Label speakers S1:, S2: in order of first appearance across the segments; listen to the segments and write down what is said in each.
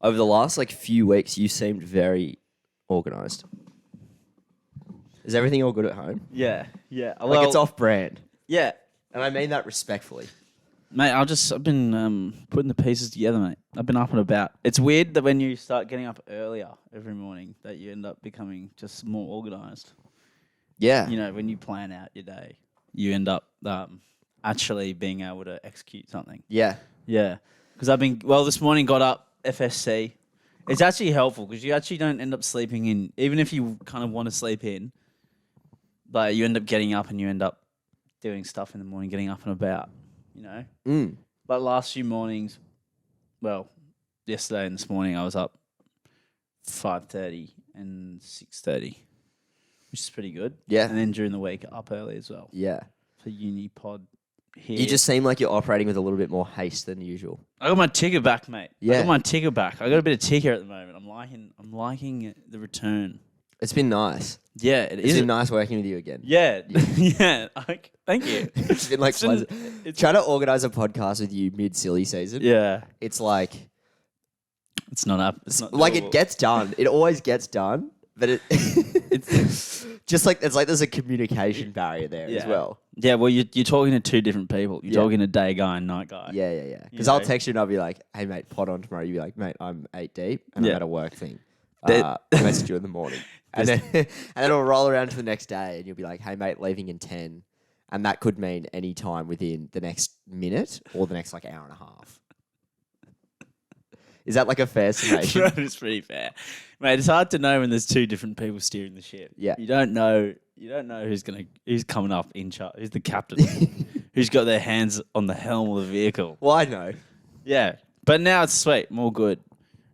S1: over the last like few weeks, you seemed very organised. Is everything all good at home?
S2: Yeah.
S1: Like it's off brand,
S2: Yeah.
S1: and I mean that respectfully.
S2: Mate, I've been putting the pieces together, mate. I've been up and about. It's weird that when you start getting up earlier every morning that you end up becoming just more organised.
S1: Yeah.
S2: You know, when you plan out your day, you end up actually being able to execute something.
S1: Yeah.
S2: Yeah. Because this morning got up, FSC. It's actually helpful because you actually don't end up sleeping in, even if you kind of want to sleep in, but you end up getting up and you end up doing stuff in the morning, getting up and about, you know? But last few mornings, well, yesterday and this morning, I was up 5:30 and 6:30, which is pretty good.
S1: Yeah.
S2: And then during the week, up early as well.
S1: Yeah.
S2: For uni pod here.
S1: You just seem like you're operating with a little bit more haste than usual.
S2: I got my ticker back, mate.
S1: Yeah.
S2: I got my ticker back. I got a bit of ticker at the moment. I'm liking the return.
S1: It's been nice.
S2: Yeah,
S1: It's been nice working with you again.
S2: Yeah, yeah. Thank you.
S1: It's been like pleasant. Trying to organise a podcast with you mid silly season.
S2: Yeah,
S1: It's like
S2: it's not up. It's not
S1: like
S2: doable.
S1: it gets done. It always gets done, but it's just like there's a communication barrier there as well.
S2: Yeah, well, you're talking to two different people. You're
S1: Yeah.
S2: talking to day guy and night guy.
S1: Yeah. Because
S2: You
S1: I'll
S2: know?
S1: text you and I'll be like, "Hey mate, pod on tomorrow." You'll be like, "Mate, I'm 8 deep and
S2: Yeah.
S1: I'm at a work thing."
S2: That-
S1: I'll message you in the morning, and then it'll roll around to the next day, and you'll be like, "Hey mate, leaving in 10," and that could mean any time within the next minute or the next like hour and a half. Is that like a fair summation?
S2: It's pretty fair, mate. It's hard to know when there's two different people steering the ship.
S1: Yeah.
S2: you don't know who's coming up in charge, who's the captain, who's got their hands on the helm of the vehicle.
S1: Well, I know.
S2: Yeah, but now it's sweet, more good.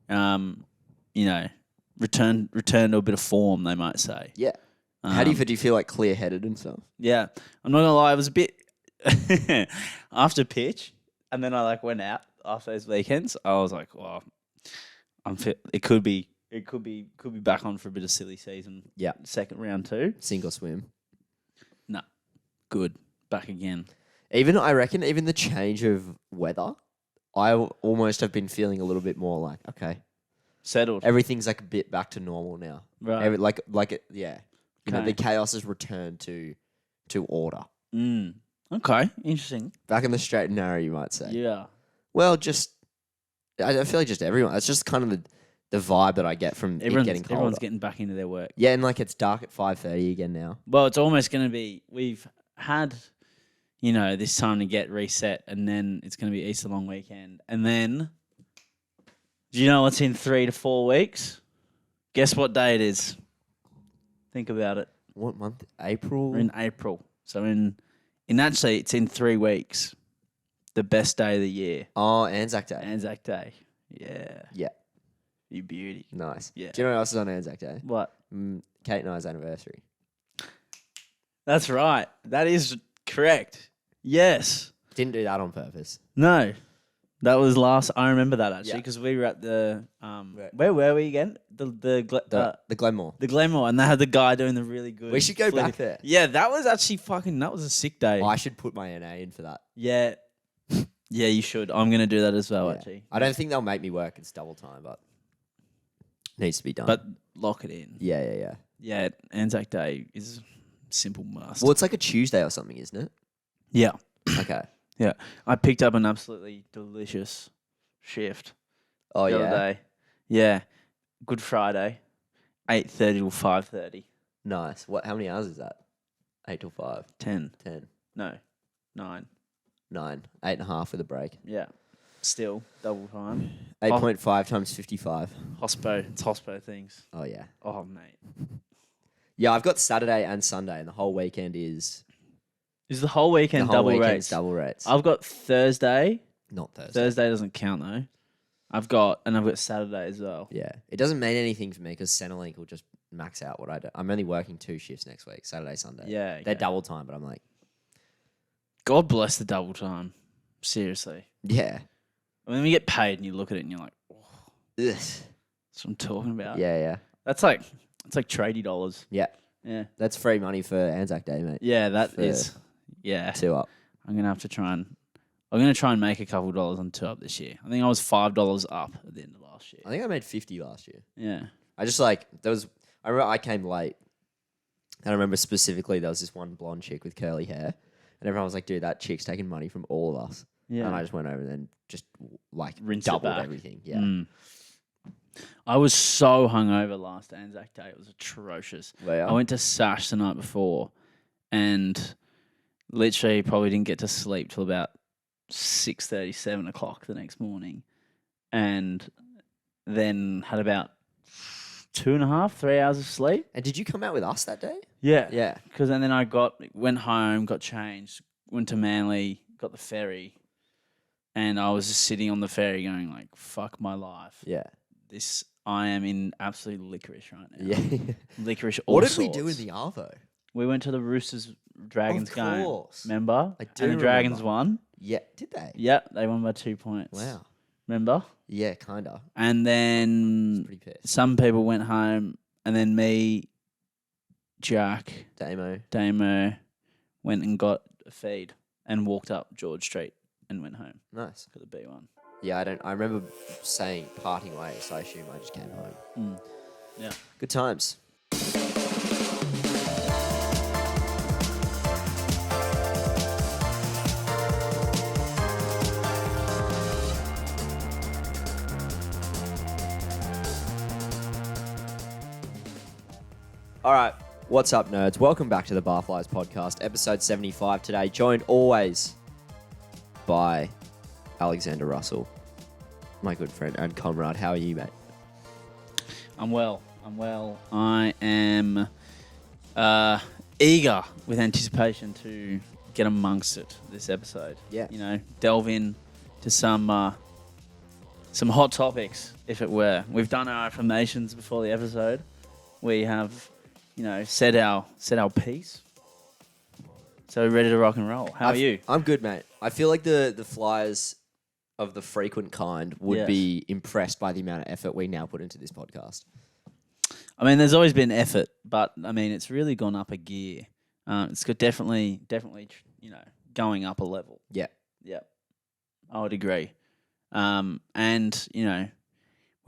S2: You know, return to a bit of form, they might say.
S1: Yeah. How do you feel like clear-headed and stuff?
S2: Yeah, I'm not gonna lie, I was a bit after pitch, and then I like went out after those weekends. I was like, well, I'm fit. It could be back on for a bit of silly season.
S1: Yeah.
S2: Second round 2.
S1: Sink or swim.
S2: No, good. Back again.
S1: I reckon even the change of weather, I almost have been feeling a little bit more like, okay,
S2: Settled.
S1: everything's like a bit back to normal now.
S2: Right.
S1: Yeah. You know,
S2: Okay.
S1: the chaos has returned to order.
S2: Okay. Interesting.
S1: Back in the straight and narrow, you might say.
S2: Yeah.
S1: Well, I feel like just everyone. That's just kind of the vibe that I get from it getting colder.
S2: Everyone's getting back into their work.
S1: Yeah, and like it's dark at 5:30 again now.
S2: Well, it's almost going to be. We've had, this time to get reset, and then it's going to be Easter long weekend, and then. Do you know what's in 3 to 4 weeks? Guess what day it is? Think about it.
S1: What month? April?
S2: We're in April. So actually it's in 3 weeks. The best day of the year.
S1: Oh, Anzac Day.
S2: Anzac Day. Yeah.
S1: Yeah.
S2: You beauty.
S1: Nice.
S2: Yeah.
S1: Do you know what else is on Anzac Day?
S2: What?
S1: Kate and I's anniversary.
S2: That's right. That is correct. Yes.
S1: Didn't do that on purpose.
S2: No. That was I remember that actually
S1: Yeah.
S2: because we were at the where were we again?
S1: The Glenmore.
S2: The Glenmore, and they had the guy doing the really good.
S1: We should go back there.
S2: Yeah, that was actually that was a sick day.
S1: I should put my NA in for that.
S2: Yeah. Yeah, you should. I'm going to do that as well,
S1: Yeah.
S2: actually.
S1: I don't think they'll make me work. It's double time, but needs to be done.
S2: But lock it in.
S1: yeah.
S2: Yeah, Anzac Day is simple must.
S1: Well, it's like a Tuesday or something, isn't it?
S2: Yeah.
S1: Okay.
S2: Yeah. I picked up an absolutely delicious shift
S1: Oh,
S2: the other
S1: yeah.
S2: day. Yeah. Good Friday, 8:30 till 5:30.
S1: Nice. How many hours is that? 8 till 5.
S2: 10.
S1: 10.
S2: No. 9.
S1: 9. 8.5 with a break.
S2: Yeah. Still double time.
S1: 8.5 times 55.
S2: Hospo. It's hospo things.
S1: Oh, yeah.
S2: Oh, mate.
S1: Yeah, I've got Saturday and Sunday, and the whole weekend is
S2: Is the whole weekend double rates?
S1: double rates.
S2: I've got Thursday.
S1: Not Thursday.
S2: Thursday doesn't count though. I've got Saturday as well.
S1: Yeah. It doesn't mean anything for me because Centrelink will just max out what I do. I'm only working 2 shifts next week, Saturday, Sunday.
S2: Yeah,
S1: They're
S2: okay.
S1: double time, but I'm like,
S2: God bless the double time. Seriously.
S1: yeah.
S2: When we get paid and you look at it and you're like, oh,
S1: Ugh.
S2: that's what I'm talking about.
S1: Yeah.
S2: It's like tradie dollars.
S1: Yeah.
S2: Yeah.
S1: That's free money for Anzac Day, mate.
S2: Yeah, that
S1: For
S2: is. Yeah.
S1: 2 up.
S2: I'm gonna try and make a couple dollars on 2 up this year. I think I was $5 up at the end of last year.
S1: I think I made 50 last year.
S2: Yeah.
S1: I just like, I remember I came late. And I remember specifically there was this one blonde chick with curly hair. And everyone was like, dude, that chick's taking money from all of us.
S2: Yeah.
S1: And I just went over and then just like
S2: Rinse it
S1: doubled
S2: back.
S1: everything. Yeah.
S2: Mm. I was so hungover last Anzac Day. It was atrocious.
S1: Well,
S2: I went to Sash the night before and literally probably didn't get to sleep till about 6:30, 7 o'clock the next morning. And then had about 2.5, 3 hours of sleep.
S1: And did you come out with us that day?
S2: Yeah.
S1: Yeah.
S2: Because then I went home, got changed, went to Manly, got the ferry. And I was just sitting on the ferry going like, fuck my life.
S1: Yeah.
S2: I am in absolute licorice right now.
S1: Yeah.
S2: Licorice all
S1: What did
S2: sorts.
S1: we do in the Arvo?
S2: We went to the Roosters Dragons
S1: Of
S2: game.
S1: course.
S2: Remember?
S1: I do
S2: And the Dragons
S1: remember.
S2: won.
S1: Yeah. Did they?
S2: Yep, they won by 2 points.
S1: Wow.
S2: Remember?
S1: Yeah, kind of.
S2: And then
S1: Pretty pissed.
S2: some people went home, and then me, Jack,
S1: Damo.
S2: went and got a feed and walked up George Street and went home
S1: Nice.
S2: for the B1.
S1: Yeah, I remember saying parting ways, so I assume I just came home.
S2: Mm. Yeah.
S1: Good times. All right, what's up, nerds? Welcome back to the Barflies podcast, episode 75 today, joined always by Alexander Russell, my good friend and comrade. How are you, mate?
S2: I'm well. I am eager with anticipation to get amongst it this episode.
S1: Yeah.
S2: You know, delve in to some hot topics, if it were. We've done our affirmations before the episode. We have, said our piece. So we're ready to rock and roll. How are you?
S1: I'm good, mate. I feel like the Flyers of the frequent kind would be impressed by the amount of effort we now put into this podcast.
S2: I mean, there's always been effort, but I mean, it's really gone up a gear. It's got definitely, going up a level.
S1: Yeah.
S2: Yeah, I would agree. We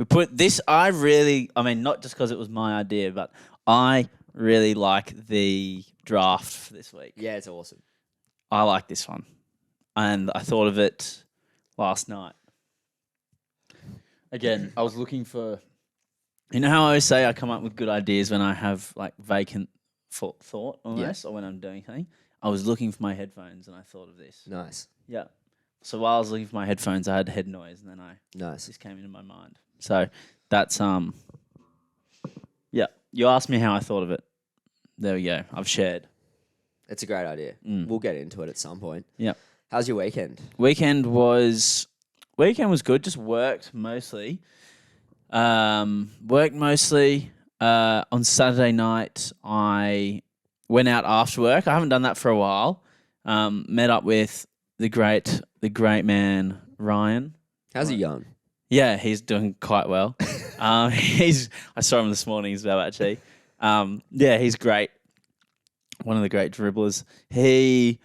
S2: put this. Not just because it was my idea, but I really like the draft for this week.
S1: Yeah, it's awesome.
S2: I like this one, and I thought of it last night. Again, I was looking for. You know how I always say I come up with good ideas when I have like vacant thought almost, or when I'm doing something. I was looking for my headphones and I thought of this.
S1: Nice.
S2: Yeah. So while I was looking for my headphones, I had head noise, and then this came into my mind. So that's yeah. You asked me how I thought of it. There we go. I've shared.
S1: It's a great idea. We'll get into it at some point.
S2: Yeah.
S1: How's your weekend?
S2: Weekend was good. Just worked mostly. On Saturday night, I went out after work. I haven't done that for a while. Met up with the great man Ryan.
S1: How's he going?
S2: Yeah, he's doing quite well. I saw him this morning as well, actually. Yeah, he's great. One of the great dribblers. He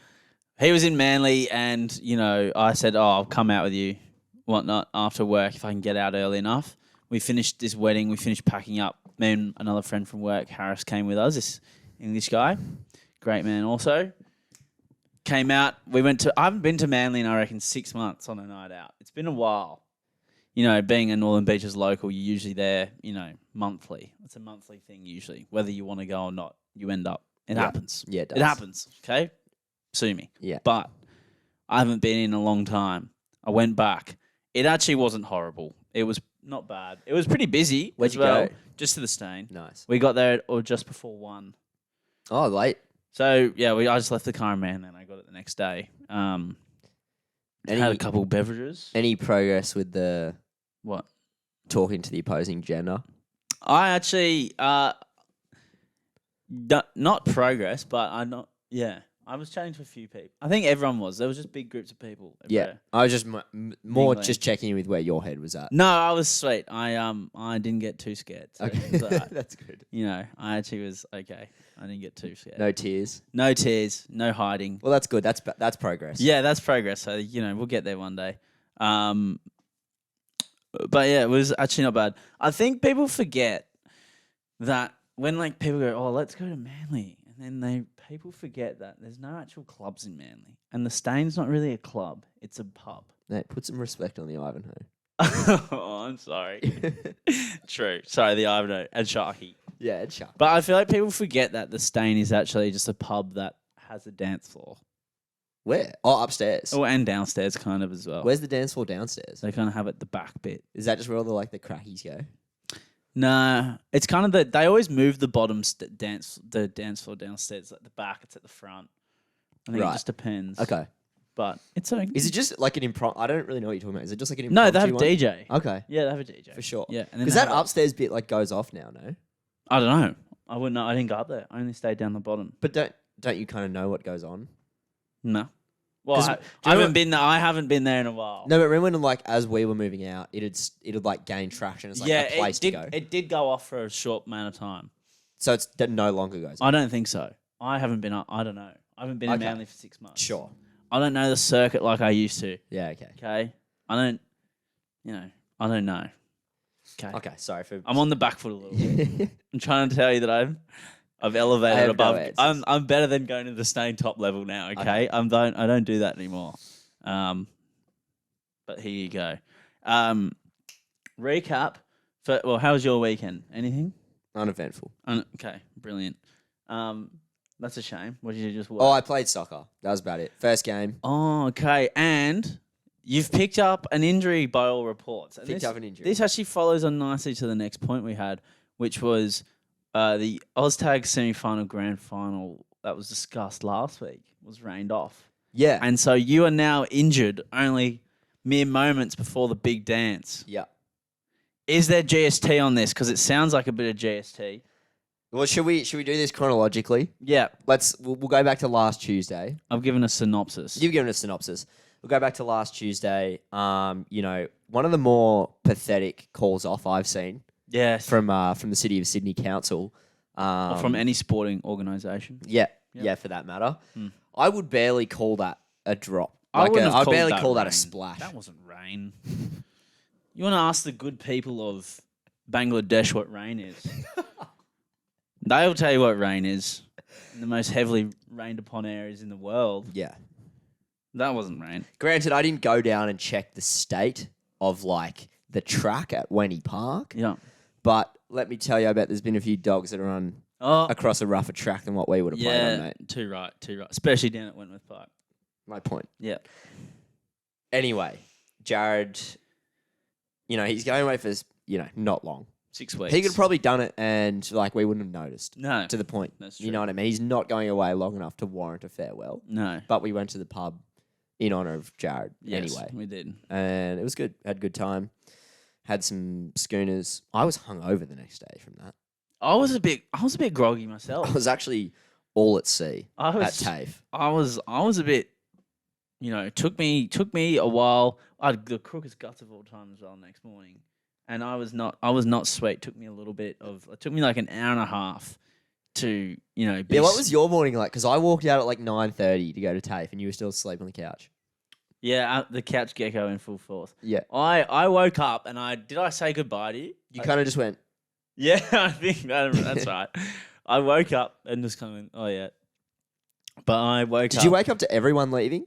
S2: was in Manly, and I said, "Oh, I'll come out with you, whatnot, after work if I can get out early enough." We finished this wedding. We finished packing up. Me and another friend from work, Harris, came with us. This English guy, great man. Also came out. I haven't been to Manly in, I reckon, 6 months on a night out. It's been a while. Being a Northern Beaches local, you're usually there, monthly. It's a monthly thing usually. Whether you want to go or not, you end up. It happens.
S1: Yeah, it does.
S2: It happens, okay? Sue me.
S1: Yeah.
S2: But I haven't been in a long time. I went back. It actually wasn't horrible. It was not bad. It was pretty busy.
S1: Where'd
S2: as
S1: you
S2: well,
S1: go?
S2: Just to the Stain.
S1: Nice.
S2: We got there just before 1.
S1: Oh, late.
S2: So, yeah, I just left the car in Man, and I got it the next day. Had a couple beverages.
S1: Any progress with the
S2: What?
S1: talking to the opposing gender?
S2: I actually, not progress, but I was chatting to a few people. I think everyone was. There was just big groups of people.
S1: Yeah. I was just more
S2: Mingling.
S1: just checking in with where your head was at.
S2: No, I was sweet. I didn't get too scared. So
S1: Okay.
S2: it was all right.
S1: That's good.
S2: I actually was okay. I didn't get too scared.
S1: No tears.
S2: No tears. No hiding.
S1: Well, that's good. That's progress.
S2: Yeah, that's progress. So we'll get there one day. But yeah, it was actually not bad. I think people forget that when like people go, "Oh, let's go to Manly," and then people forget that there's no actual clubs in Manly, and the Stain's not really a club; it's a pub.
S1: Mate, put some respect on the Ivanhoe.
S2: Oh, I'm sorry. True. Sorry, the Ivanhoe and Sharky.
S1: Yeah, it's sharp.
S2: But I feel like people forget that the Stain is actually just a pub that has a dance floor.
S1: Where? Oh, upstairs.
S2: Oh, and downstairs kind of as well.
S1: Where's the dance floor downstairs?
S2: They kind of have it the back bit.
S1: Is that just where all the crackies go?
S2: Nah, it's kind of they always move the bottom dance floor downstairs at the back. It's at the front. I think it
S1: Right.
S2: just depends.
S1: Okay.
S2: But it's okay.
S1: Is it just like an impromptu? I don't really know what you're talking about. Is it just like an impromptu
S2: No, they have
S1: one?
S2: DJ.
S1: Okay.
S2: Yeah, they have a DJ.
S1: For sure.
S2: Yeah, and then
S1: Because
S2: they
S1: that
S2: have
S1: upstairs bit goes off now, no?
S2: I don't know. I wouldn't know. I didn't go up there. I only stayed down the bottom.
S1: But don't you kind of know what goes on?
S2: No. Well,
S1: 'Cause
S2: I
S1: do you
S2: haven't
S1: remember-
S2: been there. I haven't been there in a while.
S1: No, but remember when as we were moving out, it'd gain traction. It's like
S2: yeah,
S1: a place
S2: it did.
S1: to go.
S2: It did go off for a short amount of time.
S1: So that no longer goes.
S2: I don't think so. I haven't been up. I don't know. I haven't been in
S1: Okay.
S2: Manly for 6 months.
S1: Sure.
S2: I don't know the circuit like I used to.
S1: Yeah. Okay.
S2: Okay. I don't. I don't know. Okay.
S1: Okay. Sorry for.
S2: I'm on the back foot a little bit. I'm trying to tell you that I've elevated
S1: have no
S2: above.
S1: answers.
S2: I'm better than going to the Stain top level now. Okay. I don't do that anymore. But here you go. Recap. How was your weekend? Anything?
S1: Uneventful.
S2: Okay. Brilliant. That's a shame. What did you just watch?
S1: Oh, I played soccer. That was about it. First game.
S2: Oh, okay. And you've picked up an injury by all reports. And
S1: Picked up an injury.
S2: This actually follows on nicely to the next point we had, which was the OzTag semi-final grand final that was discussed last week was rained off.
S1: Yeah.
S2: And so you are now injured only mere moments before the big dance.
S1: Yeah.
S2: Is there GST on this? Because it sounds like a bit of GST.
S1: Well, should we do this chronologically?
S2: Yeah.
S1: We'll go back to last Tuesday.
S2: I've given a synopsis.
S1: You've given a synopsis. We'll go back to last Tuesday. One of the more pathetic calls off I've seen
S2: Yes.
S1: from the City of Sydney Council.
S2: Or from any sporting organisation.
S1: Yeah,
S2: Yep.
S1: yeah, for that matter.
S2: Mm.
S1: I would barely call that a drop.
S2: I wouldn't have
S1: I'd
S2: called
S1: barely
S2: that
S1: call that a
S2: rain.
S1: splash.
S2: That wasn't rain. You want to ask the good people of Bangladesh what rain is? They'll tell you what rain is. In the most heavily rained upon areas in the world.
S1: Yeah.
S2: That wasn't rain.
S1: Granted, I didn't go down and check the state of the track at Wenny Park,
S2: Yeah.
S1: but let me tell you, I bet there's been a few dogs that are run
S2: Oh,
S1: across a rougher track than what we would have played on,
S2: yeah.
S1: mate.
S2: Too right. Especially down at Wentworth Park.
S1: My point.
S2: Yeah.
S1: Anyway, Jared, he's going away for, not long.
S2: 6 weeks.
S1: He could have probably done it and, we wouldn't have noticed.
S2: No.
S1: To the point.
S2: That's
S1: You
S2: true.
S1: know what I mean? He's not going away long enough to warrant a farewell.
S2: No.
S1: But we went to the pub in honour of Jared
S2: Yes,
S1: anyway.
S2: we did.
S1: And it was good. Had a good time. Had some schooners. I was hungover the next day from that.
S2: I was a bit groggy
S1: I
S2: myself.
S1: was actually all at sea
S2: I
S1: at
S2: was
S1: TAFE.
S2: I was a bit, it took me a while. I had the crookest guts of all time as well next morning, and I was not sweet. It took me like an hour and a half to be
S1: Yeah, what was your morning like? Because I walked out at 9:30 to go to TAFE and you were still asleep on the couch.
S2: the couch gecko in full force.
S1: Yeah.
S2: I woke up and did I say goodbye to you?
S1: You kind of just went,
S2: Yeah, I think that's right. I woke up and just kind of went, oh yeah. But I woke up.
S1: did you wake up to everyone leaving?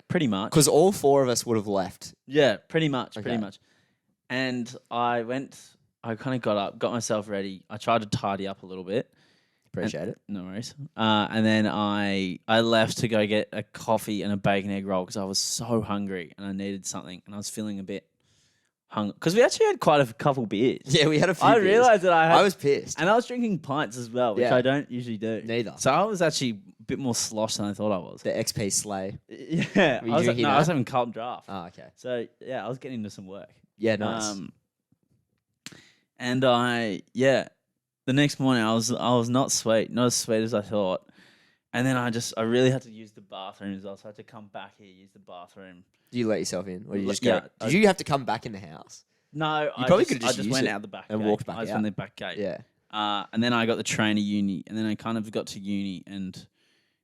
S2: Pretty much.
S1: Because all four of us would have left.
S2: Yeah, pretty much.
S1: Okay.
S2: And I kind of got up, got myself ready. I tried to tidy up a little bit.
S1: Appreciate it.
S2: No worries. And then I left to go get a coffee and a bacon egg roll because I was so hungry and I needed something. And I was feeling a bit hungry. Because we actually had quite a couple beers.
S1: Yeah, we had a few
S2: I
S1: beers.
S2: realised that
S1: I was pissed.
S2: And I was drinking pints as well, which
S1: Yeah.
S2: I don't usually do.
S1: Neither.
S2: So I was actually a bit more sloshed than I thought I was.
S1: The XP Slay.
S2: Yeah.
S1: Were you
S2: I was,
S1: drinking
S2: I was
S1: that?
S2: having Carlton Draft.
S1: Oh, okay.
S2: So, yeah, I was getting into some work.
S1: Yeah, nice.
S2: And the next morning I was not sweet, not as sweet as I thought. And then I really had to use the bathroom as well. So I had to come back here, use the bathroom.
S1: Did you let yourself in? Or did you just
S2: Yeah,
S1: go? Did you have to come back in the house?
S2: No,
S1: probably
S2: I
S1: could've
S2: just
S1: just used
S2: went
S1: it
S2: out the back
S1: and
S2: gate.
S1: walked back
S2: I just
S1: out.
S2: went the back gate.
S1: Yeah.
S2: And then I got the train to uni. And then I kind of got to uni and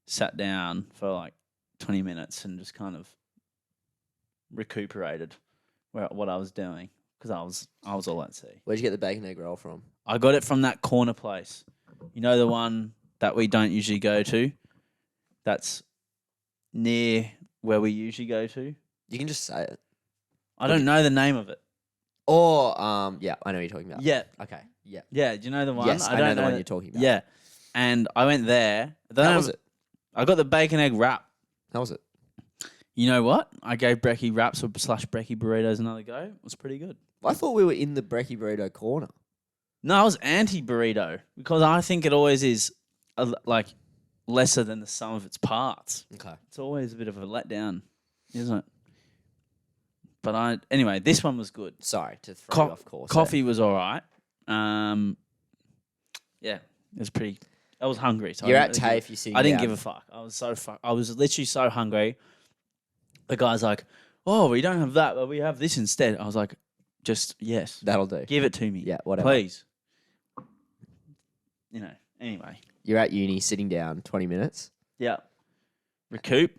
S2: sat down for 20 minutes and just kind of recuperated what I was doing. because I was all at sea.
S1: Where'd you get the bacon egg roll from?
S2: I got it from that corner place. You know the one that we don't usually go to? That's near where we usually go to.
S1: You can just say it.
S2: I don't know the name of it.
S1: Or yeah, I know what you're talking about.
S2: Yeah.
S1: Okay. Yeah.
S2: Yeah, do you know the one?
S1: Yes, I know the one you're talking about.
S2: Yeah. And I went there.
S1: How was it?
S2: I got the bacon egg wrap.
S1: How was it?
S2: You know what? I gave brekkie wraps / brekkie burritos another go. It was pretty good.
S1: I thought we were in the brekkie burrito corner.
S2: No, I was anti-burrito because I think it always is like lesser than the sum of its parts.
S1: Okay.
S2: It's always a bit of a letdown, isn't it? But anyway, this one was good.
S1: Sorry to throw you off course.
S2: Coffee was all right. Yeah, it was pretty. I was hungry. So
S1: You're at TAFE. You're sitting
S2: I didn't
S1: down.
S2: give a fuck. I was literally so hungry. The guy's like, "Oh, we don't have that, but we have this instead." I was like, "Just yes,
S1: That'll do.
S2: give it to me,
S1: Yeah, whatever.
S2: please." You know. Anyway,
S1: You're at uni, sitting down, 20 minutes.
S2: yeah. Recoup,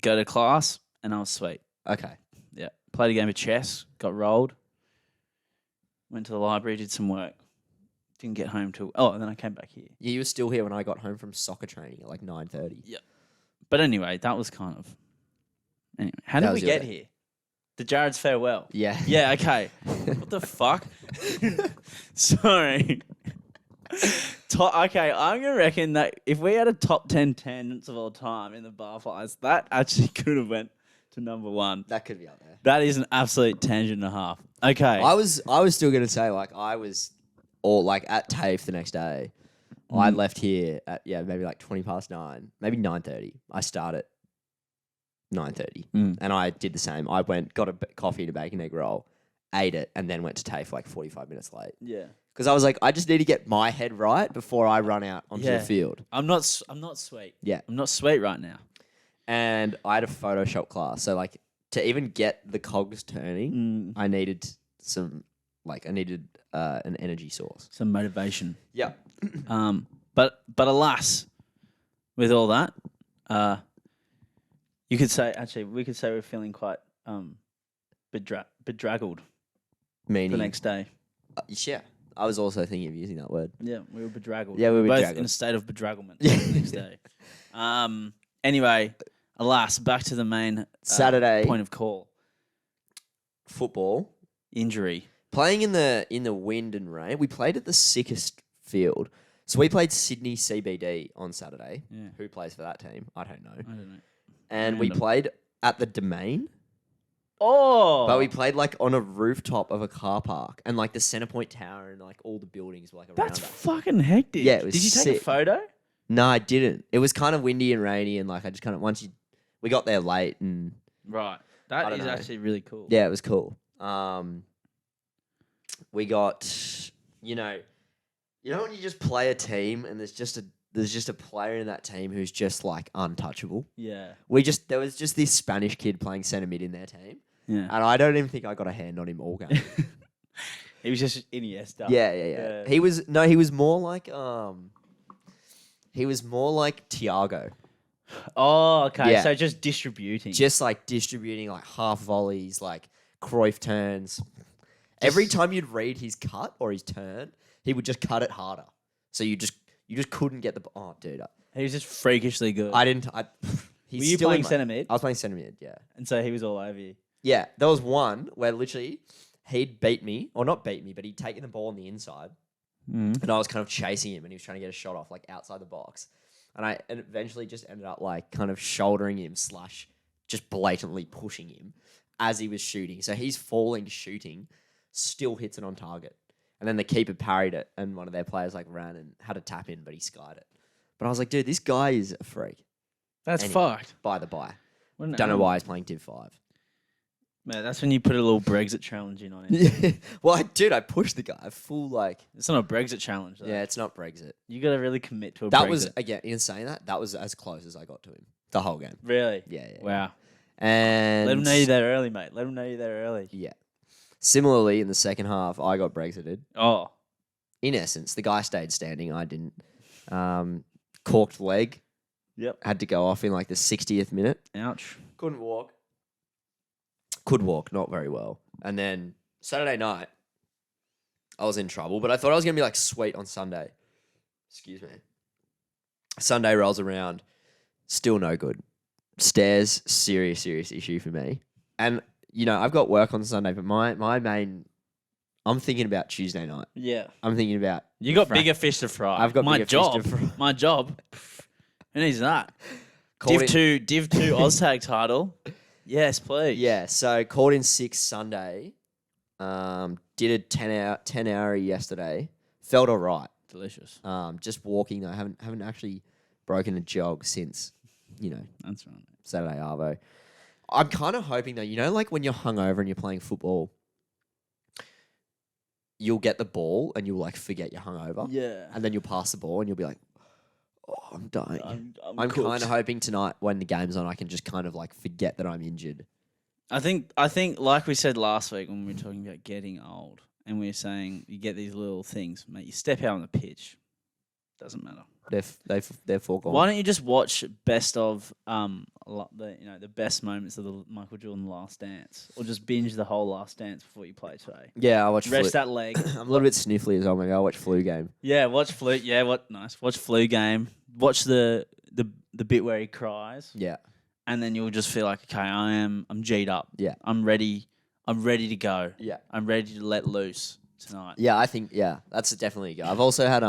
S2: go to class, and I was sweet.
S1: Okay.
S2: Yeah. Played a game of chess, got rolled. Went to the library, did some work. Didn't get home till... Oh, and then I came back here.
S1: Yeah, you were still here when I got home from soccer training at like 9:30.
S2: But anyway, that was kind of... Anyway, how
S1: That
S2: did we
S1: was your
S2: get
S1: day.
S2: here? The Jared's farewell.
S1: Yeah.
S2: Yeah, okay. What the fuck? Sorry. Okay, I'm going to reckon that if we had a top 10 tangents of all time in the Barflies, that actually could have went to number one.
S1: That could be up there.
S2: That is an absolute tangent and a half. Okay.
S1: I was still going to say, like, I was all like at TAFE the next day. I left here at, maybe like 20 past 9, maybe 9:30. I started 9:30. And I did the same. I went, got a coffee and a bacon egg roll, ate it, and then went to TAFE like 45 minutes late.
S2: Yeah.
S1: Because I was like, I just need to get my head right before I run out onto the field.
S2: I'm not sweet.
S1: Yeah.
S2: I'm not sweet right now.
S1: And I had a Photoshop class. So, like, to even get the cogs turning, I needed an energy source.
S2: Some motivation.
S1: Yeah.
S2: But alas, with all that, we could say we're feeling quite bedraggled
S1: Meaning.
S2: the next day.
S1: Yeah. I was also thinking of using that word.
S2: Yeah, we were bedraggled.
S1: Yeah, we were
S2: both
S1: bedraggled.
S2: in a state of bedragglement the next day. Anyway, alas, back to the main
S1: Saturday.
S2: point of call.
S1: Football.
S2: Injury.
S1: Playing in the wind and rain. We played at the sickest field. So we played Sydney CBD on Saturday.
S2: Yeah.
S1: Who plays for that team? I don't know.
S2: I don't know.
S1: And we
S2: Random.
S1: played at the Domain.
S2: Oh,
S1: But we played like on a rooftop of a car park, and like the Centrepoint Tower and like all the buildings were like around
S2: that's
S1: us.
S2: fucking hectic.
S1: Yeah, it was
S2: Did you take a
S1: sick.
S2: photo?
S1: No, I didn't. It was kind of windy and rainy, and like I just kind of we got there late, and
S2: Right.
S1: I
S2: That
S1: don't
S2: is
S1: know.
S2: actually really cool.
S1: yeah, it was cool. We got you know when you just play a team and there's just a player in that team who's just like untouchable.
S2: Yeah.
S1: There was just this Spanish kid playing centre mid in their team,
S2: Yeah.
S1: and I don't even think I got a hand on him all game.
S2: He was just Iniesta.
S1: Yeah. He was more like Thiago.
S2: Oh, okay.
S1: Yeah.
S2: So just distributing.
S1: Just like distributing like half volleys, like Cruyff turns. Every time you'd read his cut or his turn, he would just cut it harder. So you just couldn't get the dude.
S2: He was just freakishly good.
S1: I didn't. He's
S2: Were you
S1: still
S2: playing
S1: in my-
S2: centre mid?
S1: I was playing centre mid. Yeah.
S2: And so he was all over you.
S1: Yeah. There was one where literally he'd beat me, or not beat me, but he'd taken the ball on the inside, and I was kind of chasing him, and he was trying to get a shot off like outside the box, and I eventually just ended up like kind of shouldering him / just blatantly pushing him as he was shooting. So he's falling shooting, still hits it on target, and then the keeper parried it, and one of their players like ran and had a tap in, but he skied it. But I was like, dude, this guy is a freak.
S2: That's
S1: Anyway,
S2: fucked.
S1: By the by,
S2: What an
S1: don't know
S2: animal.
S1: why he's playing Div 5.
S2: Man, that's when you put a little Brexit challenge in on him.
S1: Well, I pushed the guy full like.
S2: It's not a Brexit challenge, though.
S1: Yeah, it's not Brexit.
S2: You got to really commit to a
S1: That
S2: Brexit.
S1: was again in saying that was as close as I got to him the whole game.
S2: Really?
S1: Yeah.
S2: Wow.
S1: And
S2: Let him know you're there early, mate. Let him know you're there early.
S1: Yeah. Similarly, in the second half, I got Brexited.
S2: Oh.
S1: In essence, the guy stayed standing. I didn't. Corked leg.
S2: Yep.
S1: Had to go off in like the 60th minute.
S2: Ouch.
S1: Couldn't walk. Could walk, not very well. And then Saturday night, I was in trouble, but I thought I was going to be like sweet on Sunday. Excuse me. Sunday rolls around, still no good. Stairs, serious issue for me. And, you know, I've got work on Sunday, but my main, I'm thinking about Tuesday night.
S2: Yeah.
S1: I'm thinking about...
S2: You got bigger fish to fry.
S1: I've got
S2: my
S1: bigger
S2: job.
S1: fish to fry.
S2: My job. Who needs that? Div 2 OzTag title. Yes, please.
S1: Yeah, so called in 6 Sunday. Did a 10 hour yesterday. Felt all right.
S2: Delicious.
S1: Just walking though. Haven't actually broken a jog since, you know,
S2: That's right.
S1: Saturday Arvo. I'm kind of hoping though, you know, like when you're hungover and you're playing football, you'll get the ball and you'll like forget you're hungover.
S2: Yeah.
S1: And then you'll pass the ball and you'll be like, oh, I'm dying. I'm
S2: cooked.
S1: kind of hoping tonight when the game's on, I can just kind of like forget that I'm injured.
S2: I think like we said last week when we were talking about getting old, and we were saying you get these little things, mate. You step out on the pitch, doesn't matter.
S1: They're foregone.
S2: Why don't you just watch best of the best moments of the Michael Jordan Last Dance, or just binge the whole Last Dance before you play today?
S1: Yeah, I watch.
S2: Rest that leg.
S1: I'm a little bit sniffly as well. Maybe I'll watch Flu Game.
S2: Yeah, watch Flu. Yeah, nice. Watch Flu Game. Watch the bit where he cries.
S1: Yeah.
S2: And then you'll just feel like, okay, I'm G'd up.
S1: Yeah.
S2: I'm ready to go.
S1: Yeah.
S2: I'm ready to let loose tonight.
S1: Yeah, I think that's definitely a go. I've also had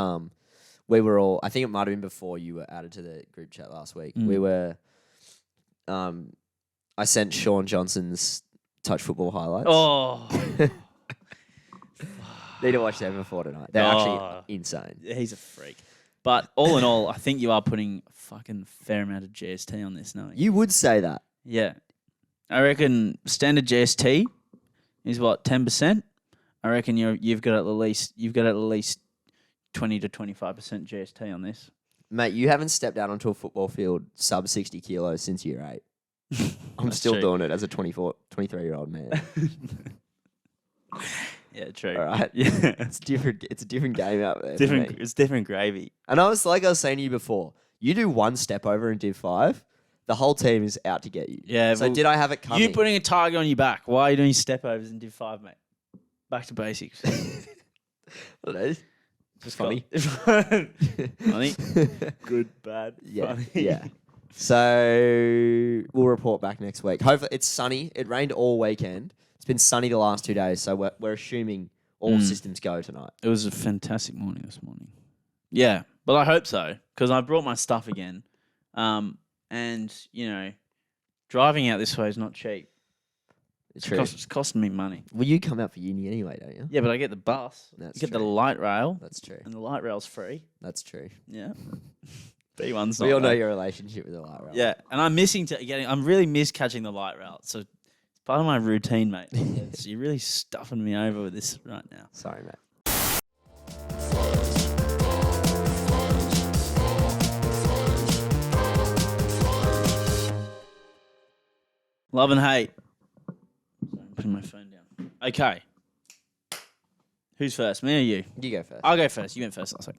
S1: we were all, I think it might have been before you were added to the group chat last week. We were I sent Sean Johnson's touch football highlights.
S2: Oh.
S1: Need to watch them before tonight. They're actually insane.
S2: He's a freak. But all in all, I think you are putting a fucking fair amount of GST on this, no?
S1: You would say that.
S2: Yeah. I reckon standard GST is what, 10%? I reckon you've got at least 20 to 25% GST on this.
S1: Mate, you haven't stepped out onto a football field sub 60 kilos since year 8. I'm still doing it as a 23-year-old man.
S2: Yeah, true.
S1: All right.
S2: Yeah.
S1: It's different. It's a different game out there.
S2: It's different gravy.
S1: And I was saying to you before, you do one step over in Div 5, the whole team is out to get you.
S2: Yeah.
S1: So did I have it coming?
S2: You putting a target on your back. Why are you doing step overs in Div 5, mate? Back to basics.
S1: What it is? Just funny.
S2: Funny. Good, bad.
S1: Yeah.
S2: Funny.
S1: Yeah. So we'll report back next week. Hopefully it's sunny. It rained all weekend. It's been sunny the last 2 days, so we're assuming all systems go tonight.
S2: It was a fantastic morning this morning. Yeah, but I hope so, because I brought my stuff again. And, you know, driving out this way is not cheap. It's costing me money.
S1: Well, you come out for uni anyway, don't you?
S2: Yeah, but I get the bus.
S1: That's
S2: you get
S1: true.
S2: the light rail.
S1: That's true.
S2: And the light rail's free.
S1: That's true.
S2: Yeah. B1's not.
S1: We all know your relationship with the light rail.
S2: Yeah, and I'm I'm really miss catching the light rail. So it's part of my routine, mate. So you're really stuffing me over with this right now.
S1: Sorry, mate.
S2: Love and hate. Sorry, I'm putting my phone down. Okay. Who's first, me or you?
S1: You go first.
S2: I'll go first. You went first last week.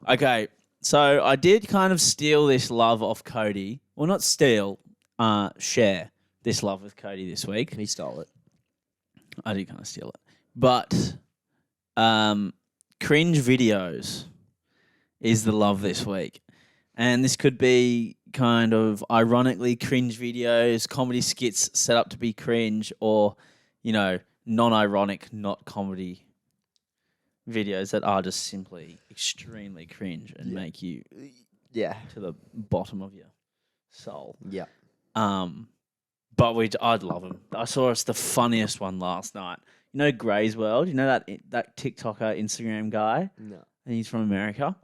S2: Okay, so I did kind of steal this love off Kody. Well, not steal, share this love with Kody this week.
S1: He stole it.
S2: I did kind of steal it. But cringe videos is the love this week. And this could be kind of ironically cringe videos, comedy skits set up to be cringe, or, you know, non-ironic, not comedy videos that are just simply extremely cringe and make you to the bottom of your soul.
S1: Yeah.
S2: But I'd love them. I saw us the funniest one last night. You know Gray's World? You know that TikToker, Instagram guy?
S1: No.
S2: And he's from America.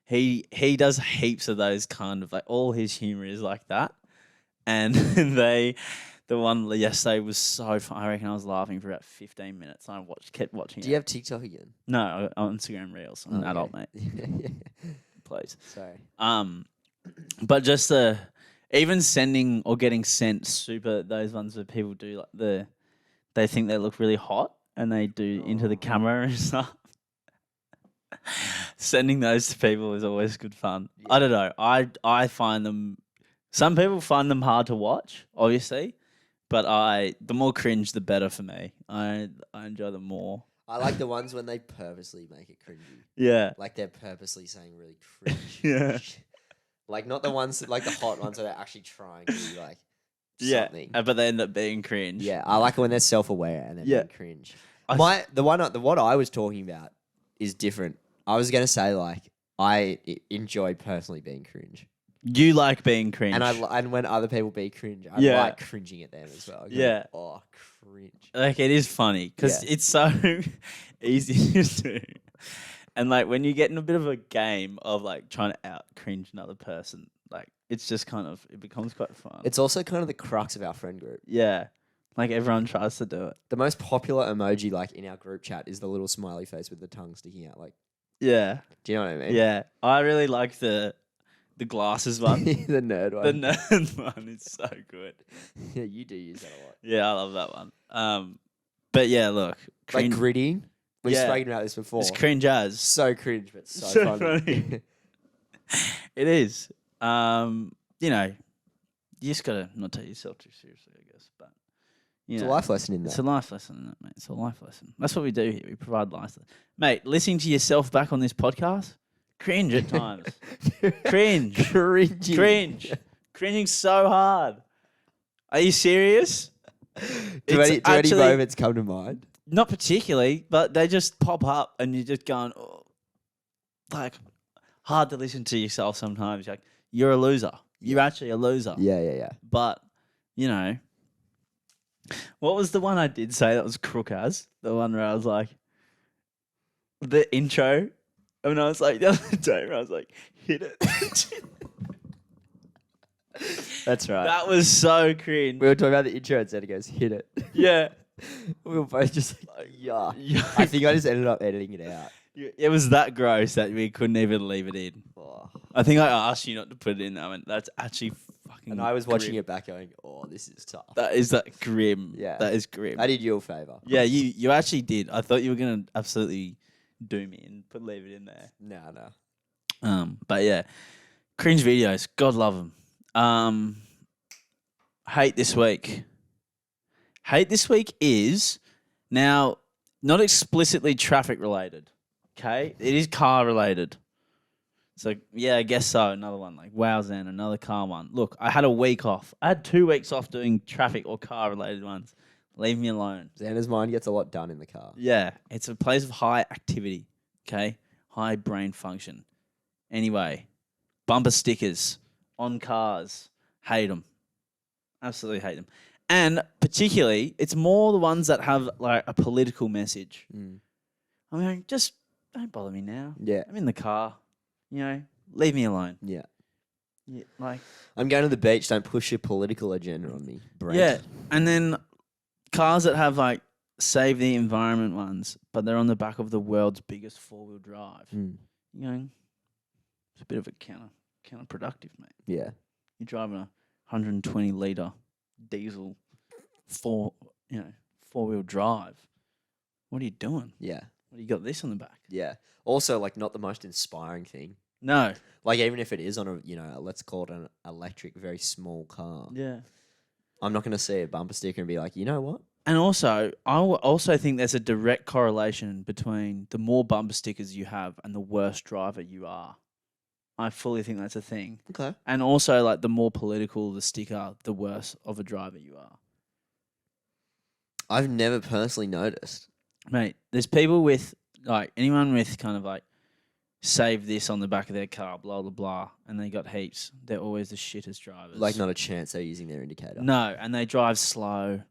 S2: He does heaps of those kind of, like, all his humor is like that. And the one yesterday was so fun. I reckon I was laughing for about 15 minutes. I kept watching it.
S1: Do you have TikTok again?
S2: No, on Instagram Reels. I'm an adult, mate. Please.
S1: Sorry.
S2: But just even sending or getting sent those ones that people do, like they think they look really hot and they do into the camera and stuff. Sending those to people is always good fun. Yeah. I don't know. I find them. Some people find them hard to watch, obviously, But the more cringe, the better for me. I enjoy them more.
S1: I like the ones when they purposely make it cringy.
S2: Yeah.
S1: Like they're purposely saying really cringe.
S2: Yeah.
S1: Like not the ones that, like the hot ones where they're actually trying to be like
S2: Yeah.
S1: something.
S2: But they end up being cringe.
S1: Yeah, I like it when they're self-aware and they're
S2: Yeah.
S1: being cringe.
S2: I
S1: The what I was talking about is different. I was gonna say like I enjoy personally being cringe,
S2: You like being cringe.
S1: and when other people be cringe, I
S2: Yeah.
S1: like cringing at them as well. Going,
S2: Yeah.
S1: oh, cringe.
S2: Like, it is funny because it's so easy to do. And, like, when you get in a bit of a game of, like, trying to out cringe another person, like, it's just kind of, it becomes quite fun.
S1: It's also kind of the crux of our friend group.
S2: Yeah. Like, everyone tries to do it.
S1: The most popular emoji, like, in our group chat is the little smiley face with the tongue sticking out. Like,
S2: Yeah.
S1: do you know what I mean?
S2: Yeah. I really like the glasses one.
S1: the nerd one.
S2: The nerd one is so good.
S1: Yeah, you do use that a lot.
S2: Yeah, I love that one. But yeah, look.
S1: Like gritty. We've
S2: Yeah.
S1: spoken about this before.
S2: It's cringe as.
S1: So cringe, but so,
S2: So
S1: funny.
S2: funny. It is. You know, you just gotta not take yourself too seriously, I guess. But
S1: It's a life lesson in
S2: It's
S1: that.
S2: a life lesson, isn't it, mate? It's a life lesson. That's what we do here. We provide life lessons. Mate, listening to yourself back on this podcast, cringe at times. Cringe.
S1: Cringy.
S2: Cringe. Cringing so hard. Are you serious?
S1: Do any
S2: actually-
S1: moments come to mind?
S2: Not particularly, but they just pop up and you're just going, oh, like, hard to listen to yourself sometimes. Like, you're a loser. You're actually a loser.
S1: Yeah.
S2: But, you know, what was the one I did say that was crook as? The one where I was like, the intro. And I was like, the other day where I was like, hit it.
S1: That's right.
S2: That was so cringe.
S1: We were talking about the intro and Zander goes, hit it.
S2: Yeah.
S1: We were both just like, yeah.
S2: Yeah.
S1: I think I just ended up editing it out.
S2: It was that gross that we couldn't even leave it in.
S1: Oh.
S2: I think I asked you not to put it in. I went, that's actually fucking
S1: And I was watching
S2: grim.
S1: it back going, oh, this is tough.
S2: That is grim.
S1: Yeah.
S2: That is grim.
S1: I did you a favour.
S2: Yeah, you actually did. I thought you were going to absolutely do me and leave it in there.
S1: No.
S2: But yeah, cringe videos. God love them. Hate this week. Hate this week is now not explicitly traffic related. Okay, it is car related. So yeah, I guess so. Another one like wow, Zan, another car one. Look, I had a week off. I had 2 weeks off doing traffic or car related ones. Leave me alone.
S1: Xander's mind gets a lot done in the car.
S2: Yeah, it's a place of high activity. Okay, high brain function. Anyway, bumper stickers on cars. Hate them. Absolutely hate them. And particularly, it's more the ones that have like a political message. I mean, just don't bother me now.
S1: Yeah.
S2: I'm in the car. You know, leave me alone.
S1: Yeah.
S2: Yeah, like
S1: I'm going to the beach. Don't push your political agenda on me. Brent.
S2: yeah, and then cars that have like save the environment ones, but they're on the back of the world's biggest 4-wheel drive.
S1: Mm.
S2: You know, it's a bit of a counterproductive, mate.
S1: Yeah.
S2: You're driving a 120 litre diesel 4-wheel drive. What are you doing?
S1: Yeah.
S2: What do you got this on the back?
S1: Yeah. Also, like, not the most inspiring thing.
S2: No.
S1: Like, even if it is on a, let's call it an electric, very small car.
S2: Yeah.
S1: I'm not going to see a bumper sticker and be like, you know what?
S2: And also, also think there's a direct correlation between the more bumper stickers you have and the worse driver you are. I fully think that's a thing.
S1: Okay.
S2: And also, like, the more political the sticker, the worse of a driver you are.
S1: I've never personally noticed.
S2: Mate, there's people with, like, anyone with kind of, like, save this on the back of their car, blah, blah, blah, and they got heaps. They're always the shittest drivers.
S1: Like, not a chance they're using their indicator.
S2: No, and they drive slow.